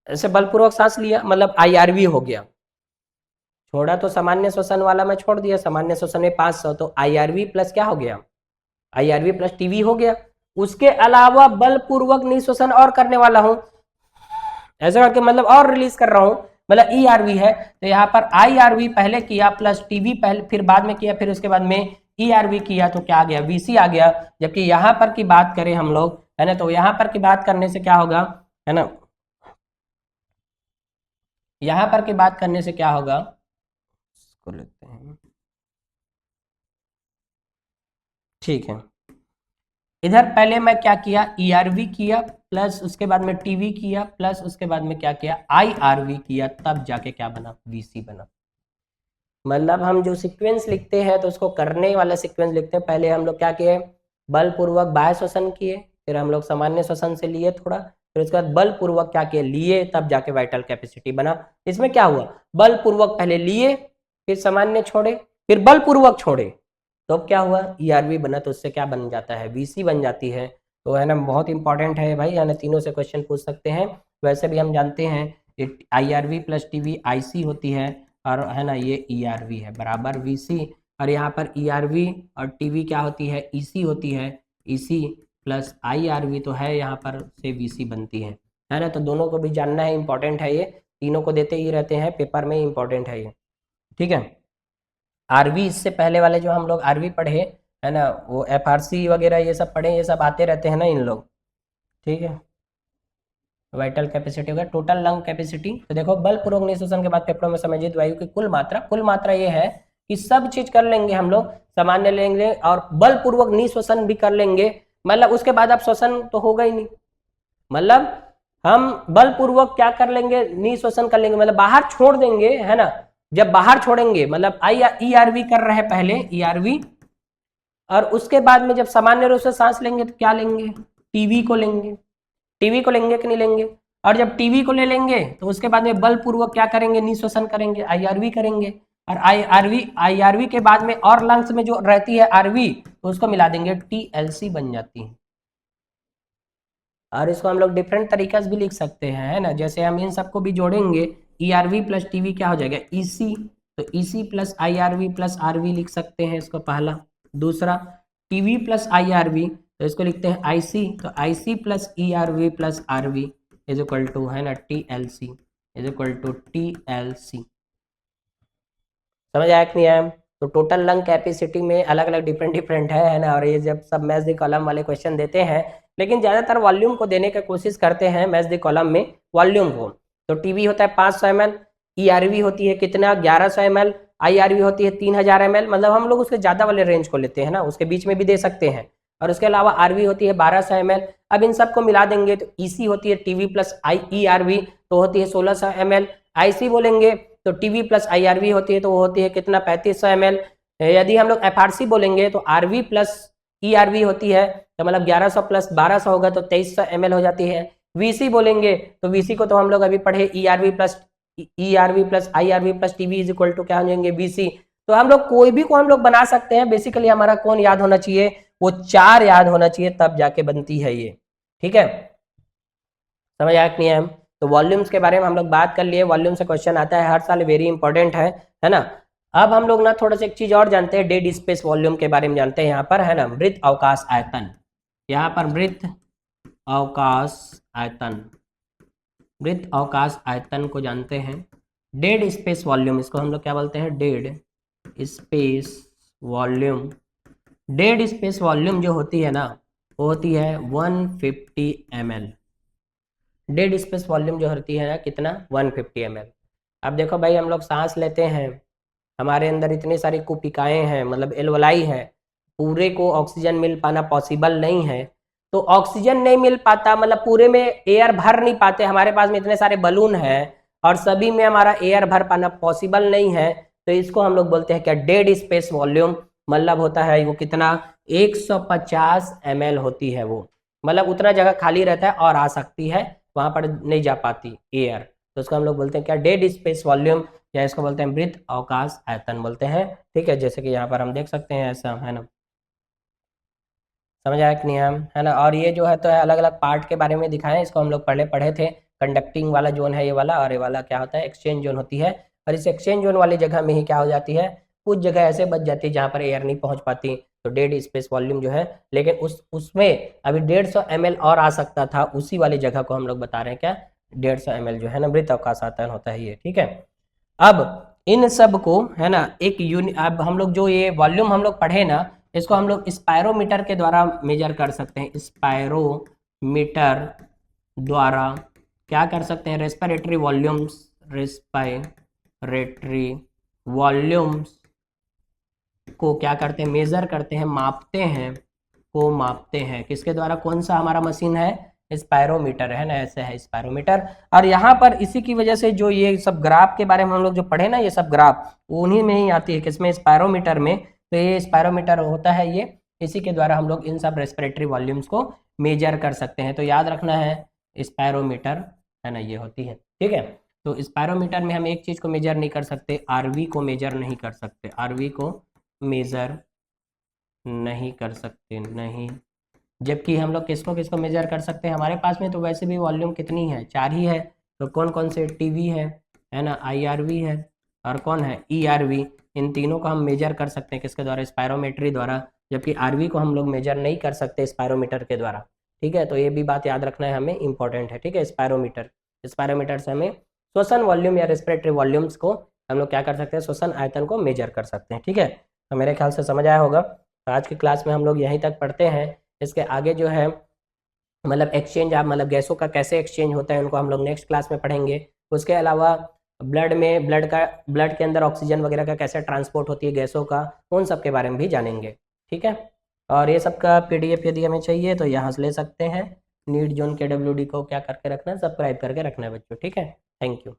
S1: ऐसे बलपूर्वक सांस लिया मतलब IRV हो गया, छोड़ा तो सामान्य श्वसन वाला मैं छोड़ दिया, सामान्य श्वसन में 500, तो IRV प्लस क्या हो गया, IRV प्लस TV हो गया। उसके अलावा बलपूर्वक निःश्वसन और करने वाला हूं, ऐसा करके मतलब और रिलीज कर रहा हूं, मतलब ERV है, तो यहाँ पर IRV पहले किया प्लस TV पहले, फिर बाद में किया, फिर उसके बाद में ERV किया, तो क्या आ गया, VC आ गया। जबकि यहाँ पर की बात करें हम लोग, है ना, तो यहाँ पर की बात करने से क्या होगा, है ना, यहाँ पर की बात करने से क्या होगा, इसको लेते हैं, ठीक है। इधर पहले मैं क्या किया, ERV किया प्लस उसके बाद में TV किया प्लस उसके बाद में क्या किया, IRV किया, तब जाके क्या बना, VC बना। मतलब हम जो सीक्वेंस लिखते हैं तो उसको करने वाला सीक्वेंस लिखते हैं। पहले हम लोग क्या किए, बलपूर्वक बाह्य श्वसन किए, फिर हम लोग सामान्य श्वसन से लिए थोड़ा, फिर उसके बाद बलपूर्वक क्या किए, लिए, तब जाके वाइटल कैपेसिटी बना। इसमें क्या हुआ, बलपूर्वक पहले लिए, फिर सामान्य छोड़े, फिर बलपूर्वक छोड़े, तो अब क्या हुआ, ERV बना, तो उससे क्या बन जाता है, VC बन जाती है। तो है ना, बहुत इंपॉर्टेंट है भाई, है ना, तीनों से क्वेश्चन पूछ सकते हैं। वैसे भी हम जानते हैं IRV प्लस TV IC होती है, और है ना ये ERV है बराबर VC, और यहाँ पर ERV और TV क्या होती है, EC होती है, EC प्लस IRV तो है यहाँ पर से VC बनती है ना। तो दोनों को भी जानना है, इंपॉर्टेंट है ये, तीनों को देते ही रहते हैं पेपर में, इंपॉर्टेंट है ये, ठीक है। RV इससे पहले वाले जो हम लोग RV पढ़े, है ना, वो FRC वगैरह ये सब पढ़े, ये सब आते रहते हैं ना इन लोग, ठीक है। वाइटल कैपेसिटी हो गया, टोटल लंग कैपेसिटी। तो देखो बलपूर्वक निःश्वसन के बाद फेफड़ों में समंजित वायु की कुल मात्रा ये है कि सब चीज कर लेंगे हम लोग, सामान्य लेंगे और बलपूर्वक निःश्वसन भी कर लेंगे, मतलब उसके बाद अब श्वसन तो होगा ही नहीं, मतलब हम बलपूर्वक क्या कर लेंगे, निःश्वसन कर लेंगे, मतलब बाहर छोड़ देंगे, है ना। जब बाहर छोड़ेंगे मतलब ERV कर रहे हैं पहले, ERV, और उसके बाद में जब सामान्य रूप से सांस लेंगे तो क्या लेंगे, TV को लेंगे, TV को लेंगे कि नहीं लेंगे, और जब TV को ले लेंगे तो उसके बाद में बलपूर्वक क्या करेंगे, निःश्वसन करेंगे, IRV करेंगे, और IRV के बाद में और लंग्स में जो रहती है RV, तो उसको मिला देंगे, TLC बन जाती है। और इसको हम लोग डिफरेंट तरीके से भी लिख सकते हैं, है ना, जैसे हम इन सबको भी जोड़ेंगे, ERV प्लस TV क्या हो जाएगा, EC, तो EC plus IRV plus RV लिख सकते हैं इसको, पहला। दूसरा TV प्लस IRV, तो इसको लिखते हैं IC, तो IC plus ERV plus RV is equal to, है ना, TLC is equal to TLC। समझ आया कि नहीं आया? तो टोटल लंग कैपेसिटी में अलग अलग डिफरेंट है ना, और ये जब सब मैच द कॉलम वाले क्वेश्चन देते हैं, लेकिन ज़्यादातर वॉल्यूम को देने की कोशिश करते हैं मैच द कॉलम में, वॉल्यूम को। तो टीवी होता है 500 ml, ERV होती है कितना, 1100 ml, IRV होती है 3000 ml, मतलब हम लोग उसके ज़्यादा वाले रेंज को लेते हैं ना, उसके बीच में भी दे सकते हैं। और उसके अलावा RV होती है 1200 ml। अब इन सबको मिला देंगे तो EC होती है TV प्लस ERV, तो होती है 1600 ml। IC बोलेंगे तो TV प्लस IRV होती है, तो वो होती है कितना, 3500 ml। यदि हम लोग FRC बोलेंगे तो RV प्लस ERV होती है, तो मतलब 1100 प्लस 1200 होगा तो 2300 ml हो जाती है। VC बोलेंगे तो VC को तो हम लोग अभी पढ़े, ERV plus IRV plus TV is equal to क्या हो जाएंगे, VC। तो हम लोग कोई भी को हम लोग बना सकते हैं, बेसिकली हमारा कौन याद होना चाहिए, वो 4 याद होना चाहिए, तब जाके बनती है ये। ठीक है, समझ आया कि नहीं है? तो वॉल्यूम्स के बारे में हम लोग बात कर लिए, वॉल्यूम से क्वेश्चन आता है हर साल, वेरी इंपॉर्टेंट है ना। अब हम लोग ना थोड़ा सा एक चीज और जानते हैं, डेड स्पेस वॉल्यूम के बारे में जानते हैं यहाँ पर, है ना, मृत अवकाश आयतन। यहाँ पर मृत अवकाश आयतन, मृत अवकाश आयतन को जानते हैं। डेड स्पेस वॉल्यूम, इसको हम लोग क्या बोलते हैं, dead space volume. Dead space volume जो होती है ना, वो होती है 150 ml। डेड स्पेस वॉल्यूम जो होती है ना, कितना, 150 ml। अब देखो भाई, हम लोग सांस लेते हैं, हमारे अंदर इतनी सारी कुपिकाएं हैं, मतलब एल्वलाई है, पूरे को ऑक्सीजन मिल पाना पॉसिबल नहीं है। तो ऑक्सीजन नहीं मिल पाता, मतलब पूरे में एयर भर नहीं पाते, हमारे पास में इतने सारे बलून हैं और सभी में हमारा एयर भर पाना पॉसिबल नहीं है, तो इसको हम लोग बोलते हैं क्या, डेड स्पेस वॉल्यूम। मतलब होता है वो कितना, 150 ml होती है वो, मतलब उतना जगह खाली रहता है और आ सकती है, वहां पर नहीं जा पाती एयर, तो उसको हम लोग बोलते हैं क्या, डेड स्पेस वॉल्यूम, या इसको बोलते हैं मृत अवकाश आयतन बोलते हैं। ठीक है, जैसे कि यहाँ पर हम देख सकते हैं ऐसा, है ना, समझ आया कि नहीं हम, है ना। और ये जो है तो है अलग अलग पार्ट के बारे में दिखाएं, इसको हम लोग पढ़े थे, कंडक्टिंग वाला जोन है ये वाला, और ये वाला क्या होता है, एक्सचेंज जोन होती है। और इस एक्सचेंज जोन वाली जगह में ही क्या हो जाती है, कुछ जगह ऐसे बच जाती है जहाँ पर एयर नहीं पहुँच पाती, तो डेड स्पेस वॉल्यूम जो है, लेकिन उसमें अभी 150 ml और आ सकता था, उसी वाली जगह को हम लोग बता रहे हैं क्या, 150 ml जो है ना, मृत अवकाश आयतन होता है ये। ठीक है, अब इन सब को, है ना, एक अब हम लोग जो ये वॉल्यूम हम लोग पढ़े ना, इसको हम लोग स्पायरोमीटर के द्वारा मेजर कर सकते हैं। स्पायरोमीटर द्वारा क्या कर सकते हैं, रेस्पिरेटरी वॉल्यूम्स, रेस्पिरेटरी वॉल्यूम्स को क्या करते हैं, मेजर करते हैं, मापते हैं, को मापते हैं, किसके द्वारा, कौन सा हमारा मशीन है, स्पायरोमीटर, है ना, ऐसे है स्पायरोमीटर। और यहाँ पर इसी की वजह से जो ये सब ग्राफ के बारे में हम लोग जो पढ़े ना, ये सब ग्राफ उन्हीं में ही आती है, किसमें, स्पायरोमीटर में। तो ये स्पायरोमीटर होता है ये, इसी के द्वारा हम लोग इन सब रेस्पिरेटरी वॉल्यूम्स को मेजर कर सकते हैं। तो याद रखना है, स्पायरोमीटर, है ना, ये होती है। ठीक है, तो स्पायरोमीटर में हम एक चीज को मेजर नहीं कर सकते, RV को मेजर नहीं कर सकते, RV को मेजर नहीं कर सकते, नहीं। जबकि हम लोग किसको किसको मेजर कर सकते हैं, हमारे पास में तो वैसे भी वॉल्यूम कितनी है, 4 ही है, तो कौन कौन से, TV है ना, IRV है, और कौन है, ERV। इन तीनों को हम मेजर कर सकते हैं किसके द्वारा, स्पायरोमेट्री द्वारा, जबकि RV को हम लोग मेजर नहीं कर सकते स्पायरोमीटर के द्वारा। ठीक है, तो ये भी बात याद रखना है हमें, इंपॉर्टेंट है। ठीक है, स्पायरोमीटर से हमें श्वसन वॉल्यूम या रेस्पिरेटरी वॉल्यूम्स को हम लोग क्या कर सकते हैं, श्वसन आयतन को मेजर कर सकते हैं। ठीक है, तो मेरे ख्याल से समझ आया होगा। तो आज की क्लास में हम लोग यहीं तक पढ़ते हैं, इसके आगे जो है मतलब एक्सचेंज, आप मतलब गैसों का कैसे एक्सचेंज होता है, उनको हम लोग नेक्स्ट क्लास में पढ़ेंगे। उसके अलावा ब्लड के अंदर ऑक्सीजन वगैरह का कैसे ट्रांसपोर्ट होती है गैसों का, उन सब के बारे में भी जानेंगे। ठीक है, और ये सब का PDF यदि हमें चाहिए तो यहाँ से ले सकते हैं। नीट जोन KWD को क्या करके रखना है, सब्सक्राइब करके रखना है बच्चों। ठीक है, थैंक यू।